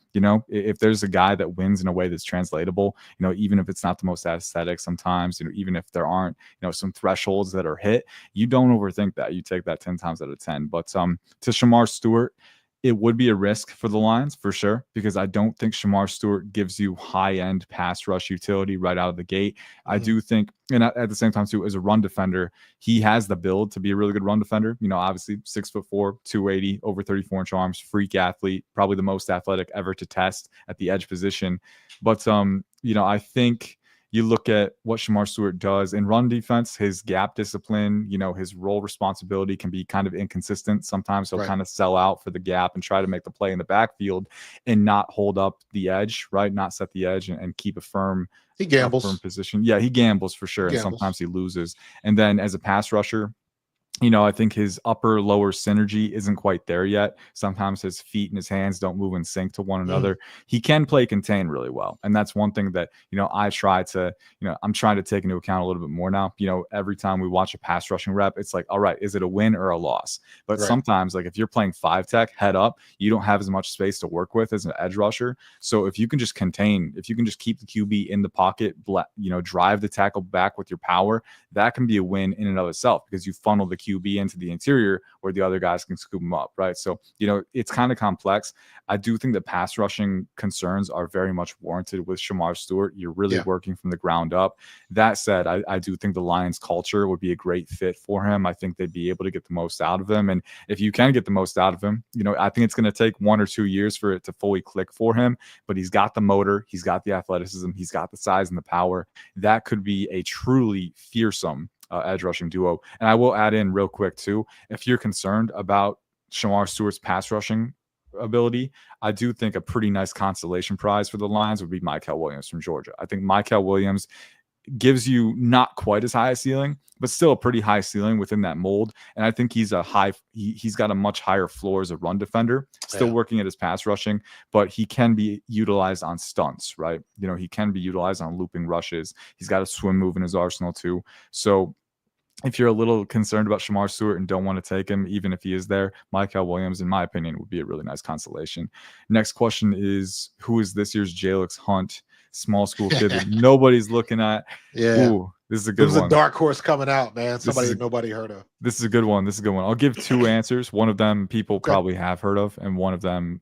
If there's a guy that wins in a way that's translatable, even if it's not the most aesthetic sometimes, even if there aren't, some thresholds that are hit, you don't overthink that. You take that 10 times out of 10. But to Shamar Stewart, it would be a risk for the Lions for sure, because I don't think Shamar Stewart gives you high-end pass rush utility right out of the gate. Mm-hmm. I do think, and at the same time too, as a run defender, he has the build to be a really good run defender. Obviously 6'4", 280, over 34-inch arms, freak athlete, probably the most athletic ever to test at the edge position. But I think you look at what Shamar Stewart does in run defense, his gap discipline, his role responsibility can be kind of inconsistent. Sometimes he'll kind of sell out for the gap and try to make the play in the backfield and not hold up the edge, right? Not set the edge and keep a firm position. Yeah, he gambles for sure. And sometimes he loses. And then as a pass rusher, I think his upper lower synergy isn't quite there yet. Sometimes his feet and his hands don't move in sync to one another. He can play contain really well. And that's one thing that, I try to, I'm trying to take into account a little bit more now. Every time we watch a pass rushing rep, it's like, all right, is it a win or a loss? But sometimes, like if you're playing 5-tech head up, you don't have as much space to work with as an edge rusher. So if you can just contain, if you can just keep the QB in the pocket, drive the tackle back with your power, that can be a win in and of itself, because you funnel the QB into the interior where the other guys can scoop them up, right? So, it's kind of complex. I do think that pass rushing concerns are very much warranted with Shamar Stewart. You're really working from the ground up. That said, I do think the Lions culture would be a great fit for him. I think they'd be able to get the most out of him. And if you can get the most out of him, I think it's going to take 1 or 2 years for it to fully click for him, but he's got the motor, he's got the athleticism, he's got the size and the power. That could be a truly fearsome edge rushing duo. And I will add in real quick too, if you're concerned about Shamar Stewart's pass rushing ability, I do think a pretty nice consolation prize for the Lions would be Mykel Williams from Georgia. I think Mykel Williams gives you not quite as high a ceiling, but still a pretty high ceiling within that mold. And I think he's got a much higher floor as a run defender, still working at his pass rushing, but he can be utilized on stunts, right? He can be utilized on looping rushes. He's got a swim move in his arsenal too. So if you're a little concerned about Shamar Stewart and don't want to take him, even if he is there, Mykel Williams, in my opinion, would be a really nice consolation. Next question is, who is this year's Jalix Hunt? Small school kid that nobody's looking at. Yeah. Ooh, this is a good one. It was a dark horse coming out, man. Somebody nobody heard of. This is a good one. I'll give 2 answers. One of them people probably have heard of, and one of them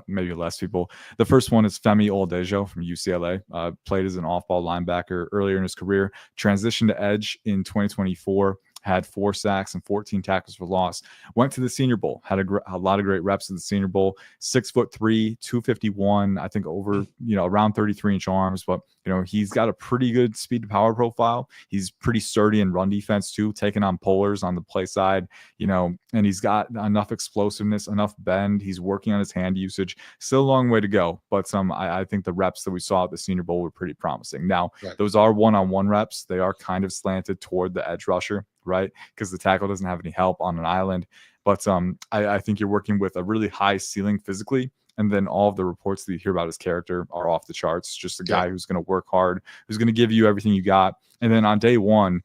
maybe less people. The first one is Femi Oldejo from UCLA. Played as an off-ball linebacker earlier in his career. Transitioned to edge in 2024. Had 4 sacks and 14 tackles for loss. Went to the Senior Bowl. Had a lot of great reps at the Senior Bowl. 6'3", 251. I think over around 33-inch arms. But he's got a pretty good speed to power profile. He's pretty sturdy in run defense too, taking on pullers on the play side. And he's got enough explosiveness, enough bend. He's working on his hand usage. Still a long way to go, but I think the reps that we saw at the Senior Bowl were pretty promising. Now, those are one-on-one reps. They are kind of slanted toward the edge rusher, right? Because the tackle doesn't have any help on an island. But I think you're working with a really high ceiling physically. And then all of the reports that you hear about his character are off the charts. Just a guy who's going to work hard, who's going to give you everything you got. And then on day one,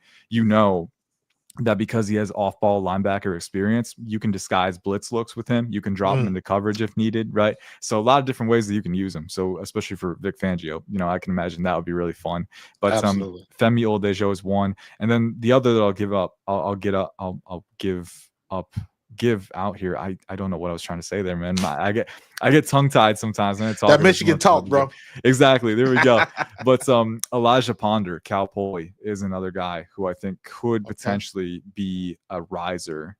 that because he has off-ball linebacker experience, you can disguise blitz looks with him. You can drop him into coverage if needed, right? So a lot of different ways that you can use him. So especially for Vic Fangio, I can imagine that would be really fun. But Femi Oldejo is one, and then the other that I'll give give out here. I don't know what I was trying to say there, man. I get tongue tied sometimes when I talk. That Michigan talk, bro. Exactly. There we go. But Elijah Ponder, Cal Poly, is another guy who I think could potentially be a riser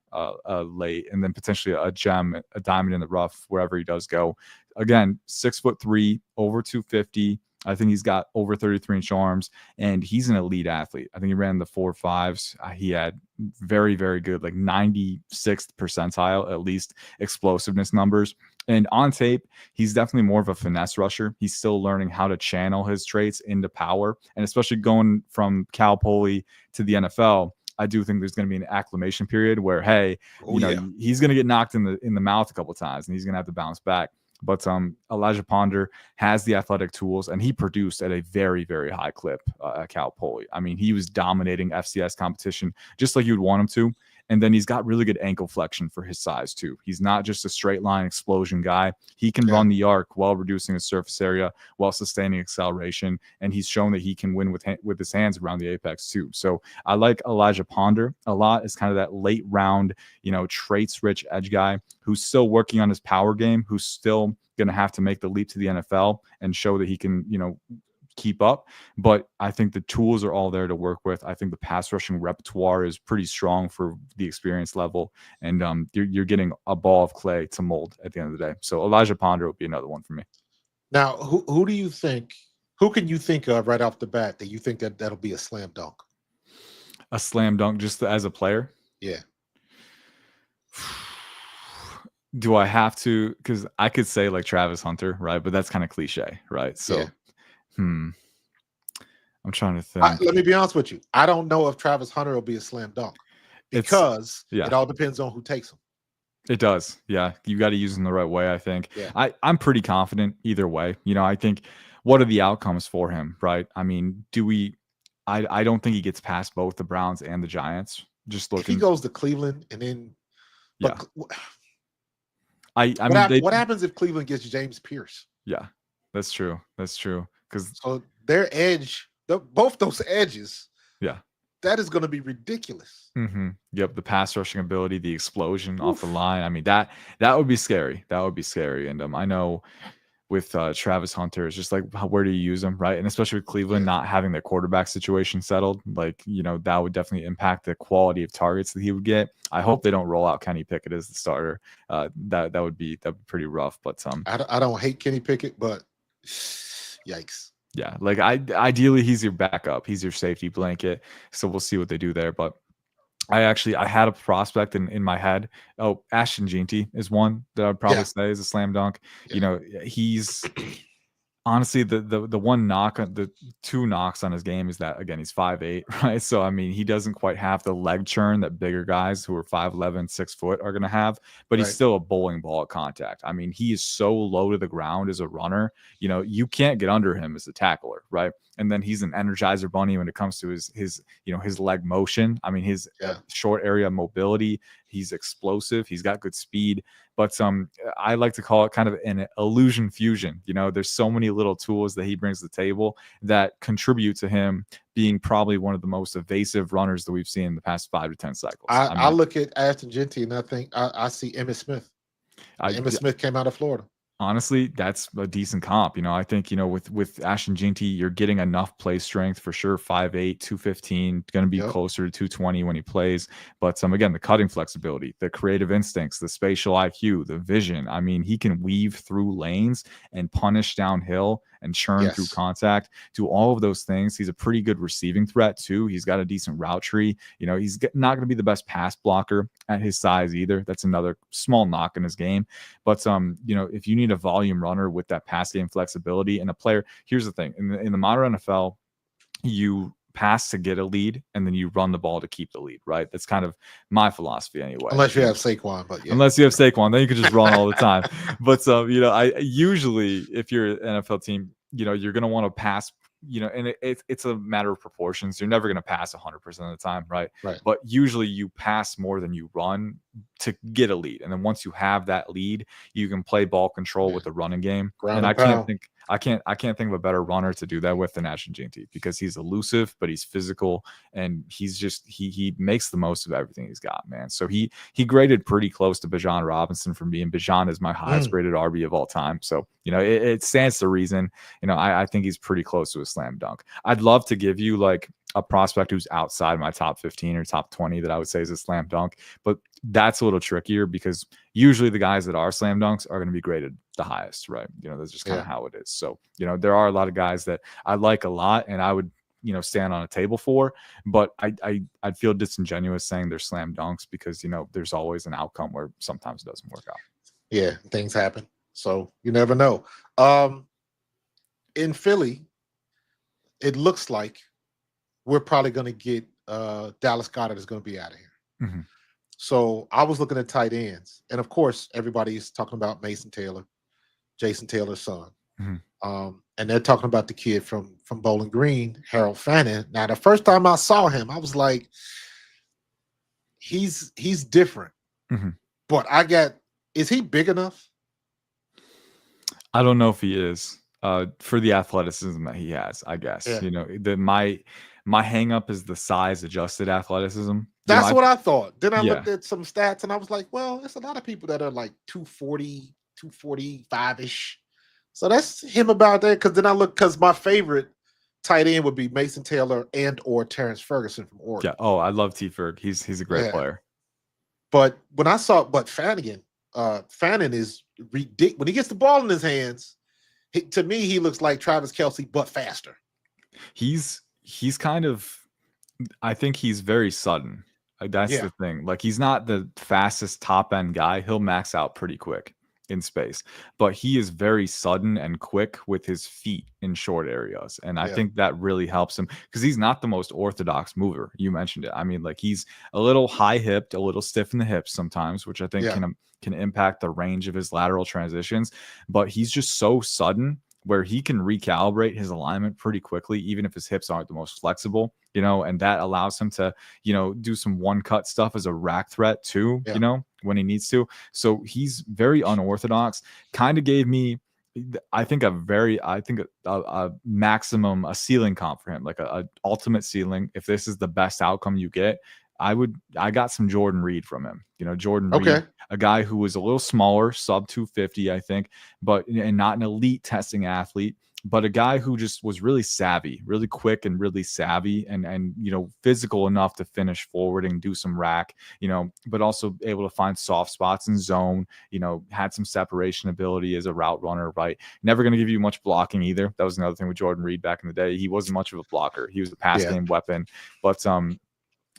late, and then potentially a gem, a diamond in the rough wherever he does go. Again, 6'3", over 250. I think he's got over 33-inch arms, and he's an elite athlete. I think he ran the 4.5s. He had very, very good, like 96th percentile, at least, explosiveness numbers. And on tape, he's definitely more of a finesse rusher. He's still learning how to channel his traits into power, and especially going from Cal Poly to the NFL. I do think there's going to be an acclimation period where, hey, he's going to get knocked in the mouth a couple of times, and he's going to have to bounce back. But Elijah Ponder has the athletic tools, and he produced at a very, very high clip at Cal Poly. I mean, he was dominating FCS competition just like you'd want him to. And then he's got really good ankle flexion for his size too. He's not just a straight line explosion guy. He can run the arc while reducing his surface area, while sustaining acceleration. And he's shown that he can win with his hands around the apex too. So I like Elijah Ponder a lot as kind of that late round, traits rich edge guy who's still working on his power game, who's still going to have to make the leap to the NFL and show that he can, keep up. But I think the tools are all there to work with. I think the pass rushing repertoire is pretty strong for the experience level, and you're getting a ball of clay to mold at the end of the day. So Elijah Ponder would be another one for me. Now, who do you think? Who can you think of right off the bat that you think that'll be a slam dunk? A slam dunk just as a player? Yeah. Do I have to? Because I could say like Travis Hunter, right? But that's kind of cliche, right? So, I'm trying to think. Let me be honest with you. I don't know if Travis Hunter will be a slam dunk because it all depends on who takes him. It does. Yeah. You got to use them the right way, I think. Yeah. I'm pretty confident either way. I think what are the outcomes for him, right? I mean, I don't think he gets past both the Browns and the Giants. Just looking. If he goes to Cleveland and then what happens if Cleveland gets James Pierce? Yeah, that's true. That's true. So their edge, both those edges, that is going to be ridiculous. Mm-hmm. Yep, the pass rushing ability, the explosion off the line. I mean, that would be scary. That would be scary. And I know with Travis Hunter, it's just like, where do you use him, right? And especially with Cleveland not having their quarterback situation settled, like, that would definitely impact the quality of targets that he would get. I hope they don't roll out Kenny Pickett as the starter. That would be pretty rough. But I don't hate Kenny Pickett, but yikes. Yeah, like ideally he's your backup, he's your safety blanket. So we'll see what they do there. But I had a prospect in my head. Oh, Ashton Jeanty is one that I'd probably say is a slam dunk. Yeah. He's honestly the one knock, the two knocks on his game is that, again, he's 5'8", right? So I mean, he doesn't quite have the leg churn that bigger guys who are 5'11", 6 foot are going to have, but he's still a bowling ball at contact. I mean, he is so low to the ground as a runner. You can't get under him as a tackler, right? And then he's an energizer bunny when it comes to his leg motion. I mean, his short area mobility. He's explosive. He's got good speed. But I like to call it kind of an illusion fusion. There's so many little tools that he brings to the table that contribute to him being probably one of the most evasive runners that we've seen in the past 5 to 10 cycles. I look at Ashton Jeanty and I think I see Emmitt Smith. Emmitt Smith came out of Florida. Honestly, that's a decent comp. I think, with Ashton Jeanty, you're getting enough play strength for sure. 5'8", 215, going to be closer to 220 when he plays. But again, the cutting flexibility, the creative instincts, the spatial IQ, the vision. I mean, he can weave through lanes and punish downhill and churn through contact, do all of those things. He's a pretty good receiving threat too. He's got a decent route tree. He's not going to be the best pass blocker at his size either. That's another small knock in his game. But if you need a volume runner with that pass game flexibility and a player, here's the thing: in the modern NFL, you pass to get a lead and then you run the ball to keep the lead, right? That's kind of my philosophy anyway. Unless you have Saquon, but unless you have Saquon, then you can just run all the time. But I usually, if you're an NFL team, you're going to want to pass, and it's a matter of proportions. You're never going to pass 100% of the time, right? But usually you pass more than you run to get a lead. And then once you have that lead, you can play ball control with the running game. Ground and I can't think I can't think of a better runner to do that with than Ashton Jeanty, because he's elusive, but he's physical, and he's just he makes the most of everything he's got, man. So he graded pretty close to Bijan Robinson for me, and Bijan is my highest graded RB of all time. So it stands to reason. I think he's pretty close to a slam dunk. I'd love to give you like a prospect who's outside my top 15 or top 20 that I would say is a slam dunk, but that's a little trickier because usually the guys that are slam dunks are going to be graded the highest, right? That's just kind of how it is. So, there are a lot of guys that I like a lot and I would, stand on a table for, but I'd feel disingenuous saying they're slam dunks because, there's always an outcome where sometimes it doesn't work out. Yeah, things happen. So you never know. In Philly, it looks like we're probably going to get Dallas Goedert is going to be out of here. Mm-hmm. So I was looking at tight ends, and of course, everybody's talking about Mason Taylor, Jason Taylor's son, and they're talking about the kid from Bowling Green, Harold Fannin. Now, the first time I saw him, I was like, he's different, but is he big enough? I don't know if he is for the athleticism that he has. I guess my hang up is the size adjusted athleticism. That's what I thought. Then I looked at some stats and I was like, well, there's a lot of people that are like 240, 245-ish. So that's him about there. Because my favorite tight end would be Mason Taylor and or Terrence Ferguson from Oregon. Yeah. Oh, I love T. Ferg. He's a great player. But when I saw Fannin is ridiculous. When he gets the ball in his hands, to me, he looks like Travis Kelce, but faster. He's kind of, I think he's very sudden. That's the thing. Like, he's not the fastest top end guy. He'll max out pretty quick in space, but he is very sudden and quick with his feet in short areas. And I think that really helps him because he's not the most orthodox mover. You mentioned it. I mean, like, he's a little high hipped, a little stiff in the hips sometimes, which I think can impact the range of his lateral transitions, but he's just so sudden where he can recalibrate his alignment pretty quickly, even if his hips aren't the most flexible, and that allows him to, do some one cut stuff as a rack threat too, when he needs to. So he's very unorthodox, kind of gave me, I think a maximum, a ceiling comp for him, like a ultimate ceiling. If this is the best outcome you get, I got some Jordan Reed from him. Jordan Reed, a guy who was a little smaller, sub 250, I think, and not an elite testing athlete, but a guy who just was really savvy, really quick and really savvy and physical enough to finish forward and do some rack, but also able to find soft spots in zone, had some separation ability as a route runner, right? Never going to give you much blocking either. That was another thing with Jordan Reed back in the day. He wasn't much of a blocker. He was a pass game weapon, but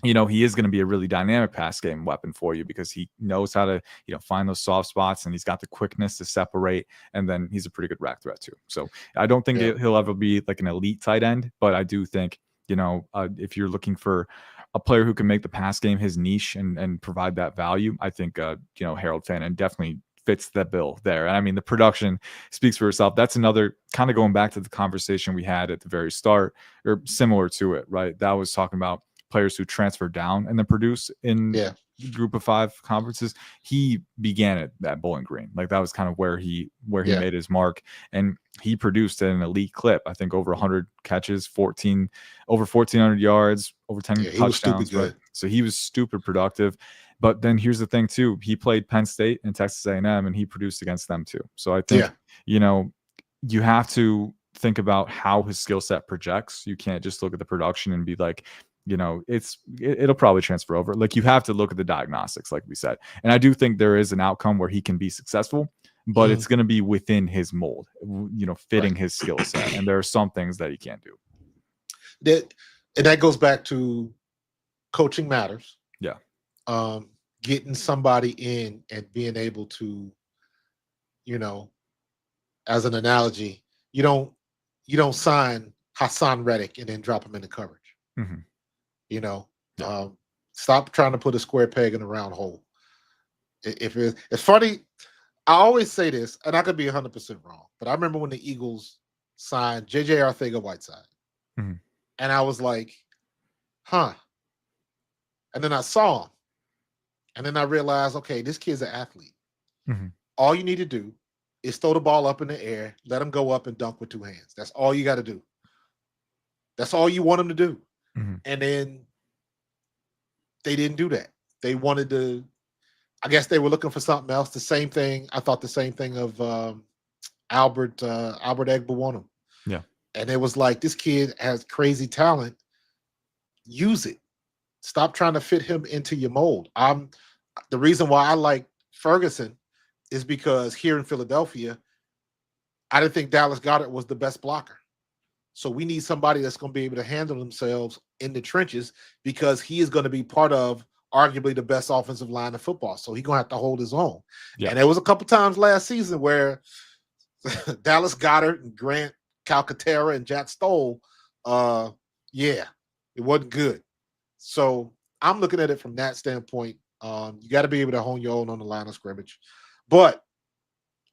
he is going to be a really dynamic pass game weapon for you because he knows how to, find those soft spots, and he's got the quickness to separate. And then he's a pretty good rack threat too. So I don't think he'll ever be like an elite tight end, but I do think, if you're looking for a player who can make the pass game his niche and provide that value, I think, Harold Fannin definitely fits the bill there. And I mean, the production speaks for itself. That's another kind of going back to the conversation we had at the very start, or similar to it, right? That was talking about players who transfer down and then produce in group of 5 conferences. He began at Bowling Green. Like, that was kind of where he made his mark, and he produced at an elite clip. I think over 100 catches, over 1,400 yards, over 10 touchdowns. Right? So he was stupid productive. But then here's the thing too. He played Penn State and Texas A&M, and he produced against them too. So I think, you have to think about how his skill set projects. You can't just look at the production and be like, it'll probably transfer over. Like, you have to look at the diagnostics, like we said. And I do think there is an outcome where he can be successful, but it's going to be within his mold, fitting his skill set. And there are some things that he can't do. That goes back to coaching matters. Yeah. Getting somebody in and being able to, as an analogy, you don't sign Hassan Reddick and then drop him into coverage. Stop trying to put a square peg in a round hole. It's funny, I always say this, and I could be 100% wrong, but I remember when the Eagles signed J.J. Arcega-Whiteside, and I was like, huh. And then I saw him, and then I realized, okay, this kid's an athlete. All you need to do is throw the ball up in the air, let him go up and dunk with two hands. That's all you got to do. That's all you want him to do. Mhm. And then they didn't do that. They wanted to. I guess they were looking for something else. The same thing. I thought the same thing of Albert Egbawonu. Yeah, And it was like, this kid has crazy talent. Use it. Stop trying to fit him into your mold. The reason why I like Ferguson is because here in Philadelphia, I didn't think Dallas Goedert was the best blocker. So we need somebody that's going to be able to handle themselves in the trenches, because he is going to be part of arguably the best offensive line of football. So he's going to have to hold his own. yeah, And there was a couple times last season where Dallas Goedert and Grant Calcaterra and Jack Stoll, yeah, it wasn't good. So I'm looking at it from that standpoint. You got to be able to hone your own on the line of scrimmage. But,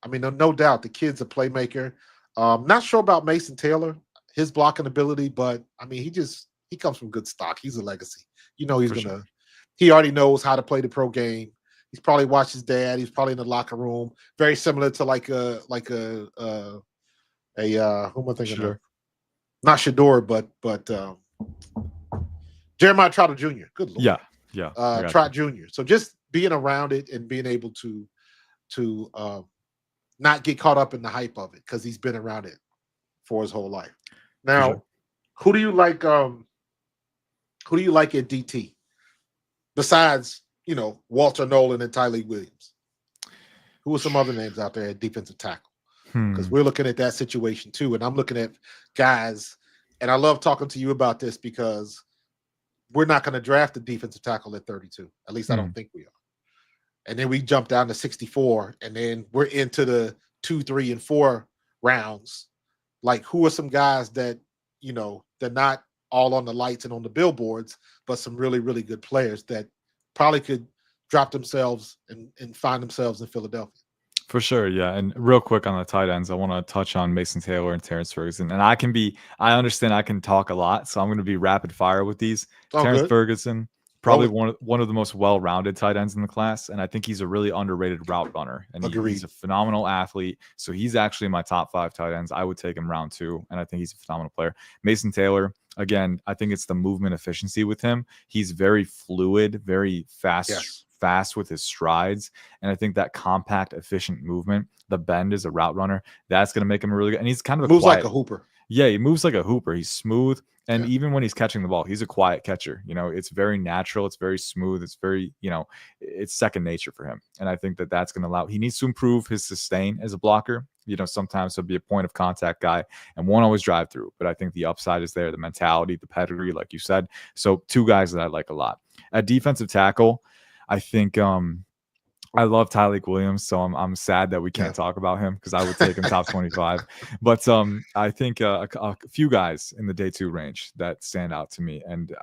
I mean, no doubt the kid's a playmaker. Not sure about Mason Taylor, his blocking ability, but, I mean, he comes from good stock. He's a legacy. You know he's for going to sure. he already knows how to play the pro game. He's probably watched his dad. He's probably in the locker room. Very similar to who am I thinking of? Sure. Not Shador, but Jeremiah Trotter Jr. Good Lord. Yeah, yeah. I got Trot Jr. So just being around it and being able to not get caught up in the hype of it, because he's been around it for his whole life. Now, sure. who do you like? Who do you like at DT besides Walter Nolan and Tyleek Williams? Who are some other names out there at defensive tackle? Because we're looking at that situation too, and I'm looking at guys, and I love talking to you about this because we're not going to draft a defensive tackle at 32. At least I don't think we are. And then we jump down to 64, and then we're into the 2, 3, and 4 rounds. Like, who are some guys that, they're not all on the lights and on the billboards, but some really, really good players that probably could drop themselves and find themselves in Philadelphia? For sure, yeah. And real quick on the tight ends, I want to touch on Mason Taylor and Terrence Ferguson. And I understand I can talk a lot, so I'm going to be rapid fire with these. All Terrence good. Ferguson, probably one of the most well-rounded tight ends in the class, and I think he's a really underrated route runner. And he's a phenomenal athlete. So he's actually in my top 5 tight ends. I would take him round 2, and I think he's a phenomenal player. Mason Taylor, again, I think it's the movement efficiency with him. He's very fluid, very fast. Yes. Fast with his strides, and I think that compact, efficient movement, the bend as a route runner, that's going to make him really good. And he's kind of moves like a hooper. Yeah, he moves like a hooper. He's smooth, and even when he's catching the ball, he's a quiet catcher. It's very natural. It's very smooth. It's very, it's second nature for him. And I think that that's going to allow. He needs to improve his sustain as a blocker. Sometimes he'll be a point of contact guy and won't always drive through. But I think the upside is there, the mentality, the pedigree, like you said. So 2 guys that I like a lot. At defensive tackle, I think I love Tyleek Williams, so I'm sad that we can't talk about him, because I would take him top 25. But I think a few guys in the day 2 range that stand out to me, and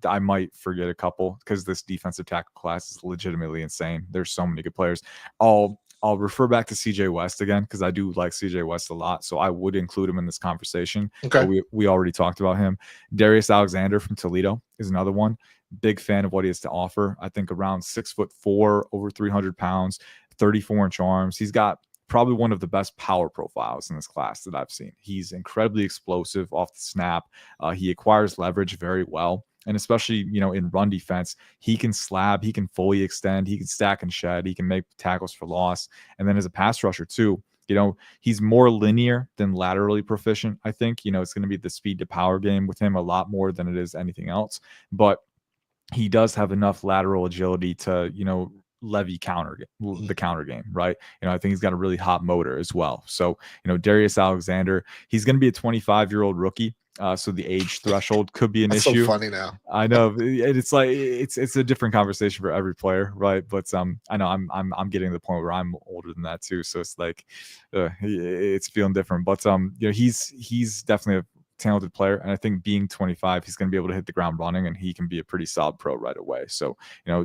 I might forget a couple because this defensive tackle class is legitimately insane. There's so many good players. I'll refer back to CJ West again, because I do like CJ West a lot, so I would include him in this conversation. Okay. But we already talked about him. Darius Alexander from Toledo is another one. Big fan of what he has to offer. I think around 6'4", over 300 pounds, 34-inch arms. He's got probably one of the best power profiles in this class that I've seen. He's incredibly explosive off the snap. He acquires leverage very well. And especially, in run defense, he can slab, he can fully extend, he can stack and shed, he can make tackles for loss. And then as a pass rusher too, he's more linear than laterally proficient. I think, it's going to be the speed to power game with him a lot more than it is anything else. But he does have enough lateral agility to, levy the counter game, right? I think he's got a really hot motor as well. So, Darius Alexander, he's going to be a 25-year-old rookie. So the age threshold could be an issue. So funny now. I know it's like it's a different conversation for every player, right? But I know I'm getting to the point where I'm older than that too, so it's like it's feeling different. But he's definitely a talented player, and I think being 25, he's going to be able to hit the ground running, and he can be a pretty solid pro right away. So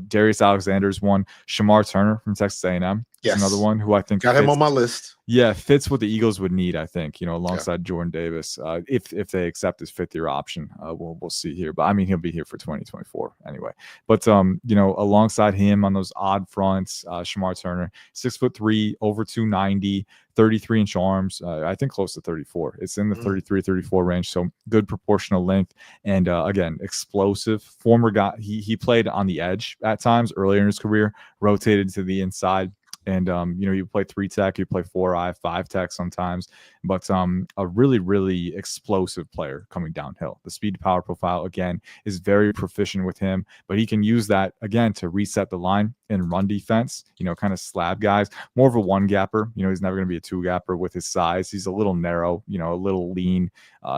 Darius Alexander is one. Shamar Turner from Texas A&M, is another Yes. one who I think Got him on my fits. list. Yeah, fits what the Eagles would need, I think, Yeah. alongside Jordan Davis. If they accept his fifth-year option, we'll see here. But I mean, he'll be here for 2024 anyway. But alongside him on those odd fronts, Shamar Turner, 6'3", over 290, 33-inch arms. I think close to 34. It's in the 33, 34 range. So good proportional length, and again, explosive. Former guy. He played on the edge at times earlier in his career, rotated to the inside. And you play 3-tech, you play 4-eye, 5-tech sometimes, but a really, really explosive player coming downhill. The speed to power profile again is very proficient with him, but he can use that again to reset the line and run defense. Kind of slab guys, more of a one gapper. He's never going to be a two gapper with his size. He's a little narrow, a little lean.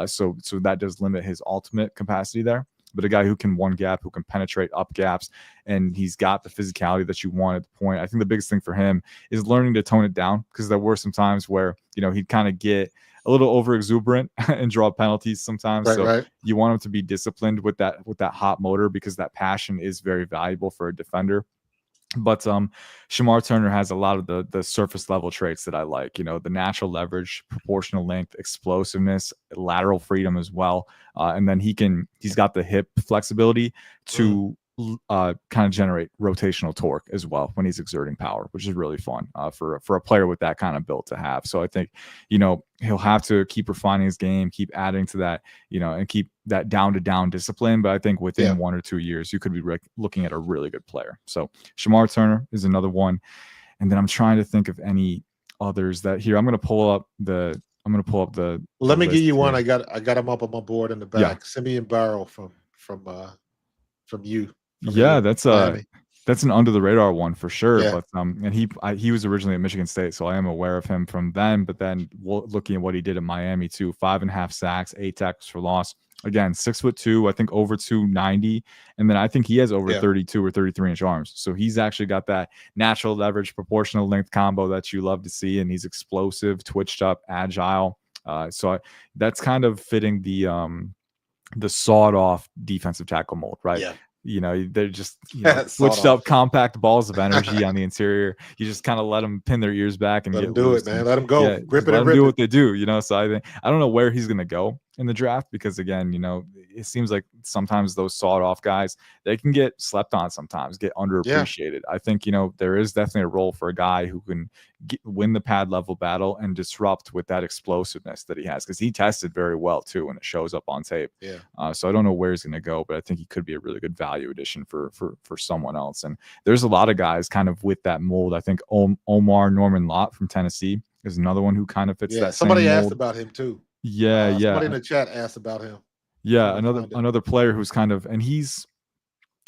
So that does limit his ultimate capacity there. But a guy who can one gap, who can penetrate up gaps, and he's got the physicality that you want at the point. I think the biggest thing for him is learning to tone it down, because there were some times where, he'd kind of get a little over exuberant and draw penalties sometimes. Right. You want him to be disciplined with that hot motor, because that passion is very valuable for a defender. But Shamar Turner has a lot of the surface level traits that I like. The natural leverage, proportional length, explosiveness, lateral freedom as well. And then he's got the hip flexibility to kind of generate rotational torque as well when he's exerting power, which is really fun for a player with that kind of build to have. So I think, he'll have to keep refining his game, keep adding to that, and keep that down to down discipline. But I think within 1 or 2 years, you could be looking at a really good player. So Shamar Turner is another one. And then I'm trying to think of any others that here. I'm going to pull up the. Let me give you here. one. I got him up on my board in the back. Yeah. Simeon Barrow from you. Yeah, that's an under the radar one for sure. Yeah. But and he was originally at Michigan State, so I am aware of him from then. But then looking at what he did in Miami too, 5.5 sacks, 8 tackles for loss. Again, 6'2", I think over 290, and then I think he has over 32 or 33-inch arms. So he's actually got that natural leverage, proportional length combo that you love to see, and he's explosive, twitched up, agile. That's kind of fitting the sawed off defensive tackle mold, right? Yeah. They're just switched up compact balls of energy on the interior. You just kind of let them pin their ears back and let get them do loose it, man. Let them go. Yeah, Rip it let and them rip do it. what they do. So I don't know where he's going to go in the draft, because again, it seems like sometimes those sawed off guys, they can get slept on sometimes, get underappreciated. I think, there is definitely a role for a guy who can win the pad level battle and disrupt with that explosiveness that he has, because he tested very well too when it shows up on tape. Yeah. So I don't know where he's going to go, but I think he could be a really good value addition for someone else. And there's a lot of guys kind of with that mold. I think Omar Norman Lott from Tennessee is another one who kind of fits that. Somebody same asked mold. about him too. Yeah. Somebody in the chat asked about him. Yeah, another player who's kind of, and he's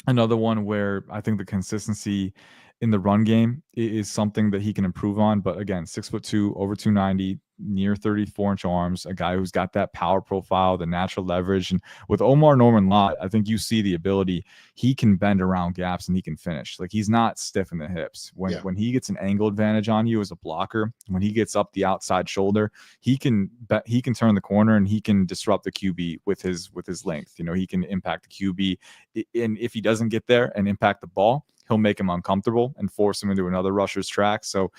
another one where I think the consistency in the run game is something that he can improve on. But again, 6'2", over 290, near 34-inch arms, a guy who's got that power profile, the natural leverage. And with Omar Norman Lott, I think you see the ability. He can bend around gaps and he can finish. Like, he's not stiff in the hips. When he gets an angle advantage on you as a blocker, when he gets up the outside shoulder, he can turn the corner and he can disrupt the QB with his length. He can impact the QB, and if he doesn't get there and impact the ball, he'll make him uncomfortable and force him into another rusher's track. So,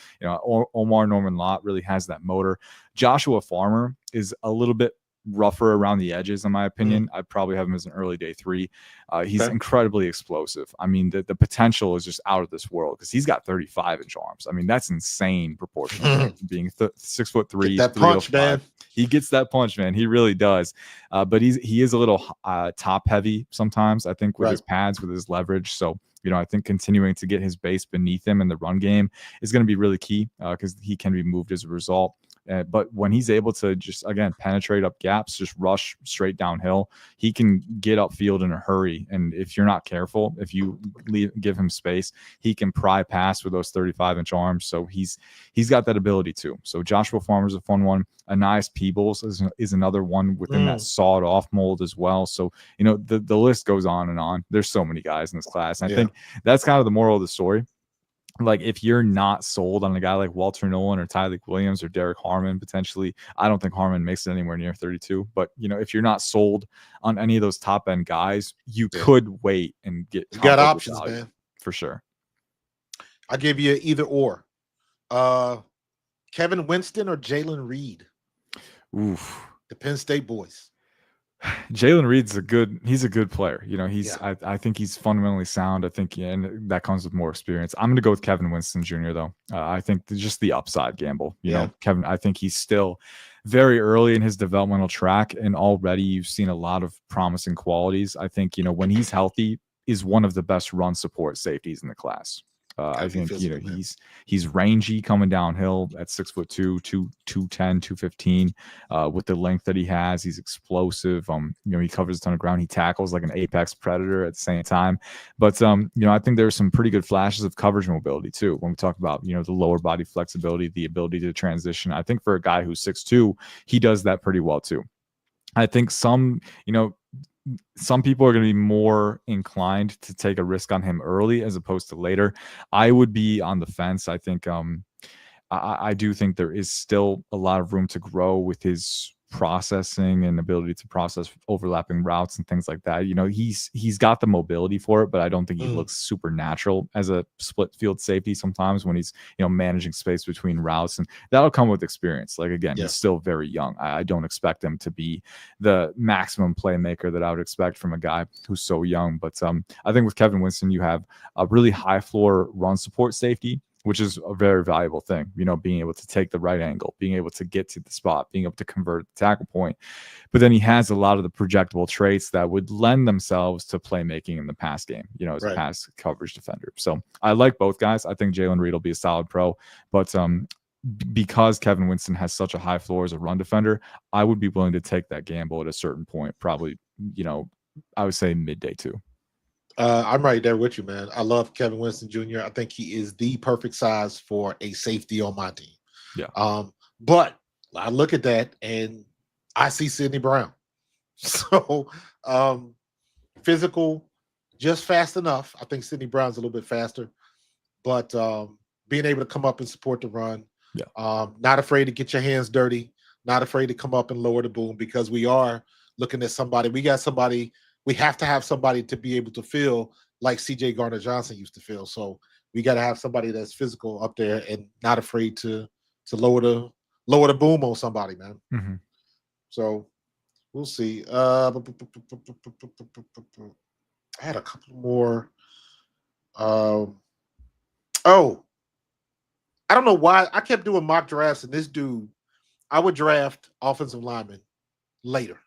Omar Norman Lott really has that motor. Joshua Farmer is a little bit rougher around the edges, in my opinion. I'd probably have him as an early day 3. He's incredibly explosive. I mean, the potential is just out of this world, because he's got 35-inch arms. I mean, that's insane proportion. Being 6'3", that punch, man. He gets that punch, man. He really does. But he is a little top heavy sometimes, I think, with his pads, with his leverage. So, I think continuing to get his base beneath him in the run game is going to be really key, because he can be moved as a result. But when he's able to just, again, penetrate up gaps, just rush straight downhill, he can get upfield in a hurry. And if you're not careful, if you give him space, he can pry past with those 35-inch arms. So he's got that ability too. So Joshua Farmer's a fun one. Anais Peebles is another one within that sawed off mold as well. So, the list goes on and on. There's so many guys in this class. And I think that's kind of the moral of the story. Like, if you're not sold on a guy like Walter Nolan or Tyreek Williams or Derek Harmon, potentially, I don't think Harmon makes it anywhere near 32. But, if you're not sold on any of those top end guys, you could wait and get. You got options, man. For sure. I'll give you either or. Uh, Kevin Winston or Jalen Reed, Oof. the Penn State boys. Jalen Reed's he's a good player. You know, Yeah, I think he's fundamentally sound. I think, yeah, and that comes with more experience. I'm going to go with Kevin Winston Jr. though. I think just the upside gamble, you yeah, know, Kevin, I think he's still very early in his developmental track, and already you've seen a lot of promising qualities. I think, you know, when he's healthy, is one of the best run support safeties in the class. I gotta be think, you know, physical, man. he's rangy coming downhill at 6'2", 210, 215. With the length that he has, he's explosive. You know, he covers a ton of ground. He tackles like an apex predator at the same time. But you know, I think there's some pretty good flashes of coverage mobility too. When we talk about, you know, the lower body flexibility, the ability to transition, I think for a guy who's 6'2", he does that pretty well too. I think you know, some people are going to be more inclined to take a risk on him early as opposed to later. I would be on the fence. I think I do think there is still a lot of room to grow with his processing and ability to process overlapping routes and things like that. You know, he's got the mobility for it, but I don't think he Mm, looks super natural as a split field safety sometimes when he's, you know, managing space between routes, and that'll come with experience. Like, again, yeah, he's still very young. I don't expect him to be the maximum playmaker that I would expect from a guy who's so young. But I think with Kevin Winston, you have a really high floor run support safety, which is a very valuable thing, you know, being able to take the right angle, being able to get to the spot, being able to convert the tackle point. But then he has a lot of the projectable traits that would lend themselves to playmaking in the pass game, you know, as a right. pass coverage defender. So I like both guys. I think Jalen Reed will be a solid pro, but because Kevin Winston has such a high floor as a run defender, I would be willing to take that gamble at a certain point, probably, you know, I would say midday too. I'm right there with you, man. I love Kevin Winston Jr. I think he is the perfect size for a safety on my team. Yeah. But I look at that and I see Sidney Brown. So physical, just fast enough. I think Sidney Brown's a little bit faster, but being able to come up and support the run, Yeah. not afraid to get your hands dirty, not afraid to come up and lower the boom, because we are looking at somebody. We got somebody. We have to have somebody to be able to feel like C.J. Garner Johnson used to feel. So we got to have somebody that's physical up there and not afraid to lower the boom on somebody, man. Mm-hmm. So we'll see. I had a couple more. Oh, I don't know why I kept doing mock drafts, and this dude, I would draft offensive linemen later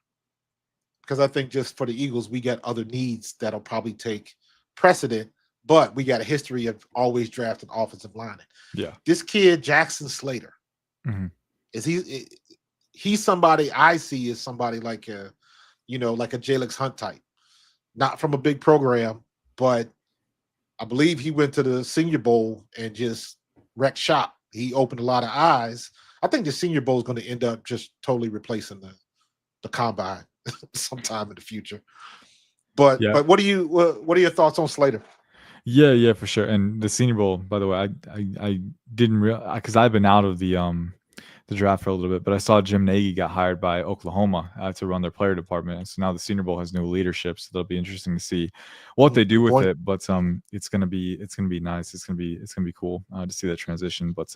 because I think just for the Eagles, we got other needs that'll probably take precedent, but we got a history of always drafting offensive linemen. Yeah. This kid, Jackson Slater, Mm-hmm. he's somebody I see as somebody like a, you know, like a Jalix Hunt type, not from a big program, but I believe he went to the Senior Bowl and just wrecked shop. He opened a lot of eyes. I think the Senior Bowl is going to end up just totally replacing the combine sometime in the future. But Yeah. but what are your thoughts on Slater? Yeah, for sure. And the Senior Bowl, by the way, I didn't realize, because I've been out of the draft for a little bit, but I saw Jim Nagy got hired by Oklahoma to run their player department, and so now the Senior Bowl has new leadership. So that'll be interesting to see what they do Good with point. it. But it's gonna be nice. It's gonna be cool to see that transition. But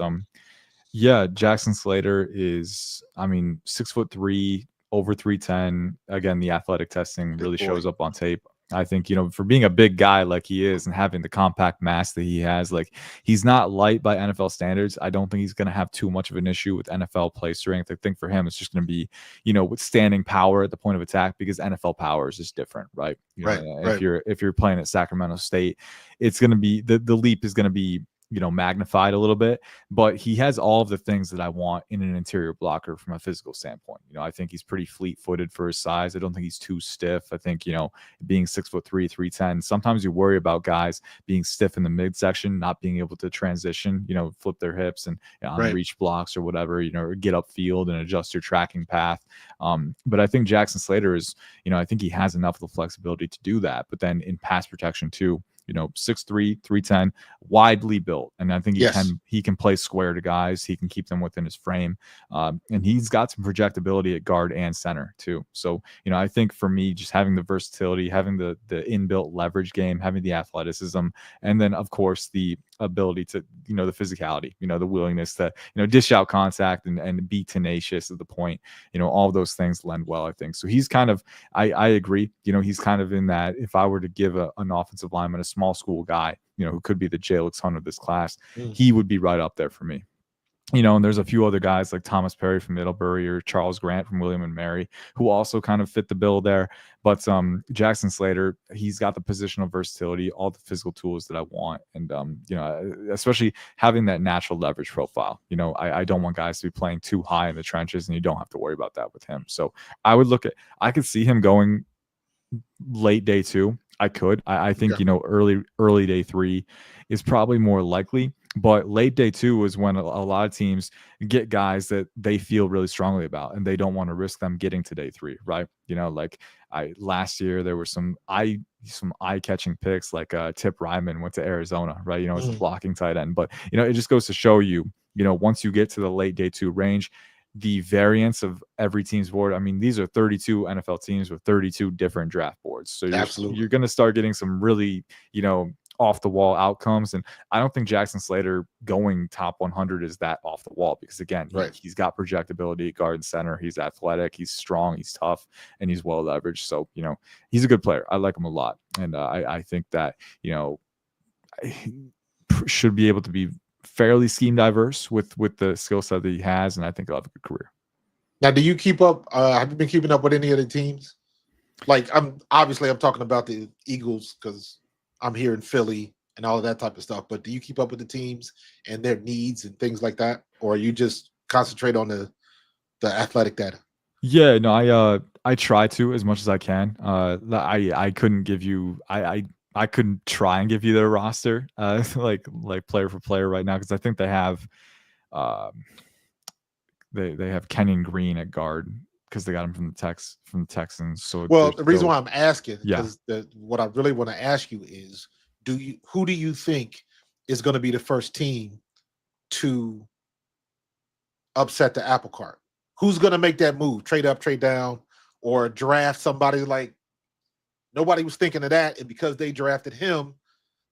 yeah, Jackson Slater is, I mean, 6'3", over 310. Again, the athletic testing Big really boy. shows up on tape. I think, you know, for being a big guy like he is and having the compact mass that he has, like, he's not light by NFL standards. I don't think he's going to have too much of an issue with NFL play strength. I think for him, it's just going to be, you know, withstanding power at the point of attack, because NFL power is just different, right? You know, Right. if you're playing at Sacramento State, it's going to be the leap is going to be, you know, magnified a little bit, but he has all of the things that I want in an interior blocker from a physical standpoint. You know, I think he's pretty fleet-footed for his size. I don't think he's too stiff. I think, you know, being 6'3", 310, sometimes you worry about guys being stiff in the midsection, not being able to transition, you know, flip their hips and on Right. reach blocks or whatever, you know, or get upfield and adjust your tracking path. But I think Jackson Slater is, you know, I think he has enough of the flexibility to do that. But then in pass protection too, 6'3", 310, widely built, and I think Yes. he can play square to guys. He can keep them within his frame, and he's got some projectability at guard and center too. So I think for me, just having the versatility, having the inbuilt leverage game, having the athleticism, and then of course the ability to the physicality, the willingness to dish out contact and be tenacious at the point, all of those things lend well, I think. So he's kind of, I agree, he's kind of in that, if I were to give an offensive lineman, a small school guy, who could be the Jalen Hunter of this class, he would be right up there for me. And there's a few other guys like Thomas Perry from Middlebury or Charles Grant from William and Mary who also kind of fit the bill there. But Jackson Slater, he's got the positional versatility, all the physical tools that I want. And, especially having that natural leverage profile. I don't want guys to be playing too high in the trenches, and you don't have to worry about that with him. So I could see him going late day 2. I think, early day 3 is probably more likely. But late day 2 is when a lot of teams get guys that they feel really strongly about, and they don't want to risk them getting to day 3, right? Like last year there were some eye-catching picks, like Tip Ryman went to Arizona, right? As a blocking tight end. But it just goes to show you, once you get to the late day 2 range, the variance of every team's board. I mean, these are 32 NFL teams with 32 different draft boards. So you're going to start getting some really, off the wall outcomes. And I don't think Jackson Slater going top 100 is that off the wall, because again, he's got projectability at guard and center. He's athletic, he's strong, he's tough, and he's well leveraged. So, he's a good player. I like him a lot. And I think that, should be able to be fairly scheme diverse with the skill set that he has. And I think he'll have a good career. Now, do you keep up? Have you been keeping up with any of the teams? Like, I'm talking about the Eagles because I'm here in Philly and all of that type of stuff. But do you keep up with the teams and their needs and things like that, or you just concentrate on the athletic data? Yeah, no, I try to as much as I can. I couldn't give you I couldn't try and give you their roster like player for player right now, because I think they have they have Kenyon Green at guard because they got him from the Texans. So the reason why I'm asking, because what I really want to ask you is, who do you think is going to be the first team to upset the apple cart? Who's going to make that move? Trade up, trade down, or draft somebody like nobody was thinking of that, and because they drafted him,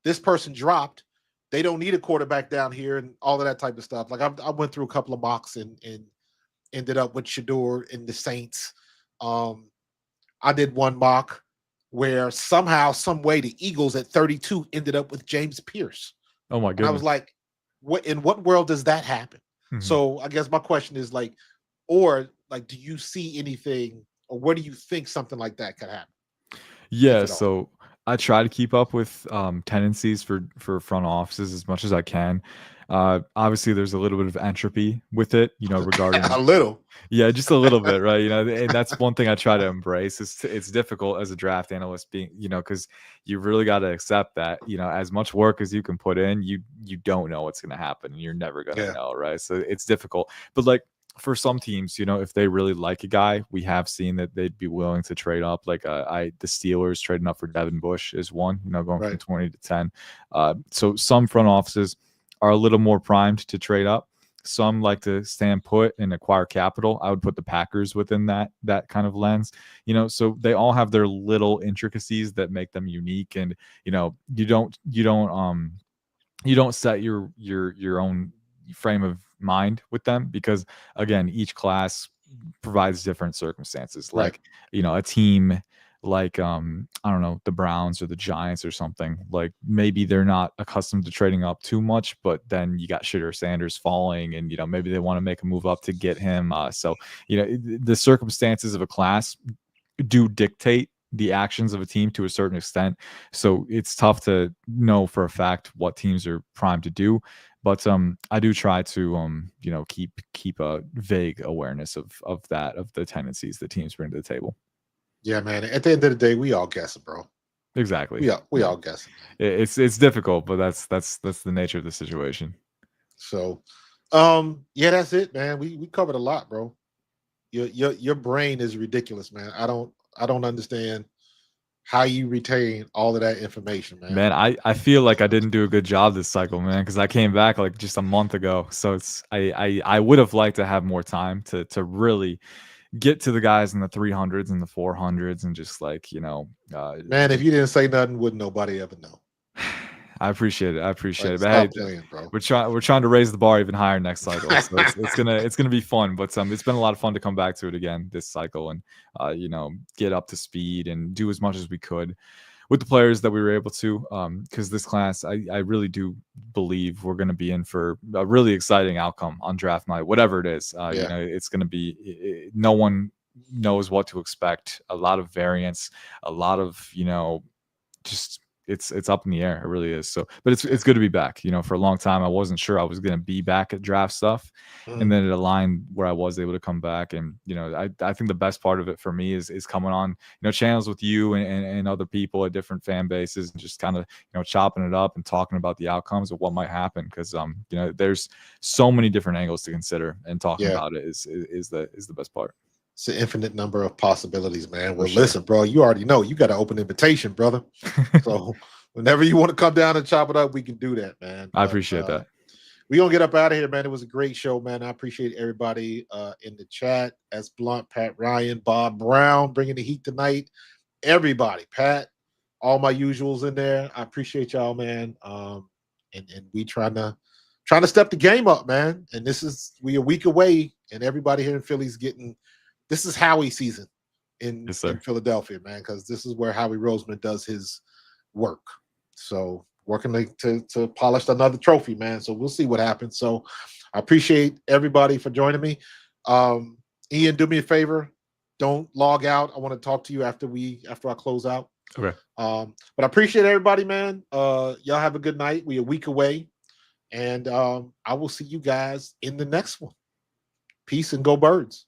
this person dropped. They don't need a quarterback down here and all of that type of stuff. Like I went through a couple of mocks and ended up with Shador and the Saints. I did one mock where somehow, some way, the Eagles at 32 ended up with James Pierce. Oh my goodness! And I was like, in what world does that happen? Mm-hmm. So I guess my question is do you see anything, or what do you think something like that could happen? Yeah, so I try to keep up with tendencies for front offices as much as I can. Obviously, there's a little bit of entropy with it, regarding a little. Yeah, just a little bit, right? And that's one thing I try to embrace. It's difficult as a draft analyst, being, because you really got to accept that, as much work as you can put in, you don't know what's going to happen, and you're never going to know, right? So it's difficult. But like, for some teams, if they really like a guy, we have seen that they'd be willing to trade up. Like the Steelers trading up for Devin Bush is one, going from 20 to 10. So some front offices are a little more primed to trade up. Some like to stand put and acquire capital. I would put the Packers within that kind of lens. So they all have their little intricacies that make them unique. And you don't set your own frame of mind with them, because again, each class provides different circumstances. Like a team like I don't know, the Browns or the Giants or something, like maybe they're not accustomed to trading up too much, but then you got Shedeur Sanders falling, and maybe they want to make a move up to get him. So the circumstances of a class do dictate the actions of a team to a certain extent. So it's tough to know for a fact what teams are primed to do. But I do try to keep a vague awareness of the tendencies that teams bring to the table. Yeah, man. At the end of the day, we all guessing, bro. Exactly. We all guessing. It's difficult, but that's the nature of the situation. So, that's it, man. We covered a lot, bro. Your brain is ridiculous, man. I don't understand how you retain all of that information, man. Man, I feel like I didn't do a good job this cycle, man, because I came back like just a month ago. So it's I would have liked to have more time to really get to the guys in the 300s and the 400s and just like, Man, if you didn't say nothing, wouldn't nobody ever know. I appreciate it. I appreciate Like, it. But hey, stop playing, bro. we're trying to raise the bar even higher next cycle. So it's gonna be fun. But it's been a lot of fun to come back to it again this cycle and get up to speed and do as much as we could with the players that we were able to. Because this class, I really do believe we're gonna be in for a really exciting outcome on draft night, whatever it is. Yeah. It's gonna be no one knows what to expect. A lot of variance, a lot of just it's up in the air. It really is. So, but it's good to be back. For a long time, I wasn't sure I was going to be back at draft stuff, and then it aligned where I was able to come back. And I think the best part of it for me is coming on channels with you and other people at different fan bases and just kind of chopping it up and talking about the outcomes of what might happen because there's so many different angles to consider, and talking about it is the best part. It's an infinite number of possibilities, man. Well, listen, bro, you already know you got an open invitation, brother. So whenever you want to come down and chop it up, we can do that, man. I appreciate that. We're going to get up out of here, man. It was a great show, man. I appreciate everybody in the chat. S. Blunt, Pat Ryan, Bob Brown, bringing the heat tonight. Everybody, Pat, all my usuals in there. I appreciate y'all, man. And we trying to step the game up, man. And we a week away, and everybody here in Philly's getting – this is Howie season in Philadelphia, man, because this is where Howie Roseman does his work. So working to polish another trophy, man. So we'll see what happens. So I appreciate everybody for joining me. Ian, do me a favor. Don't log out. I want to talk to you after I close out. Okay. But I appreciate everybody, man. Y'all have a good night. We're a week away. And I will see you guys in the next one. Peace and go Birds.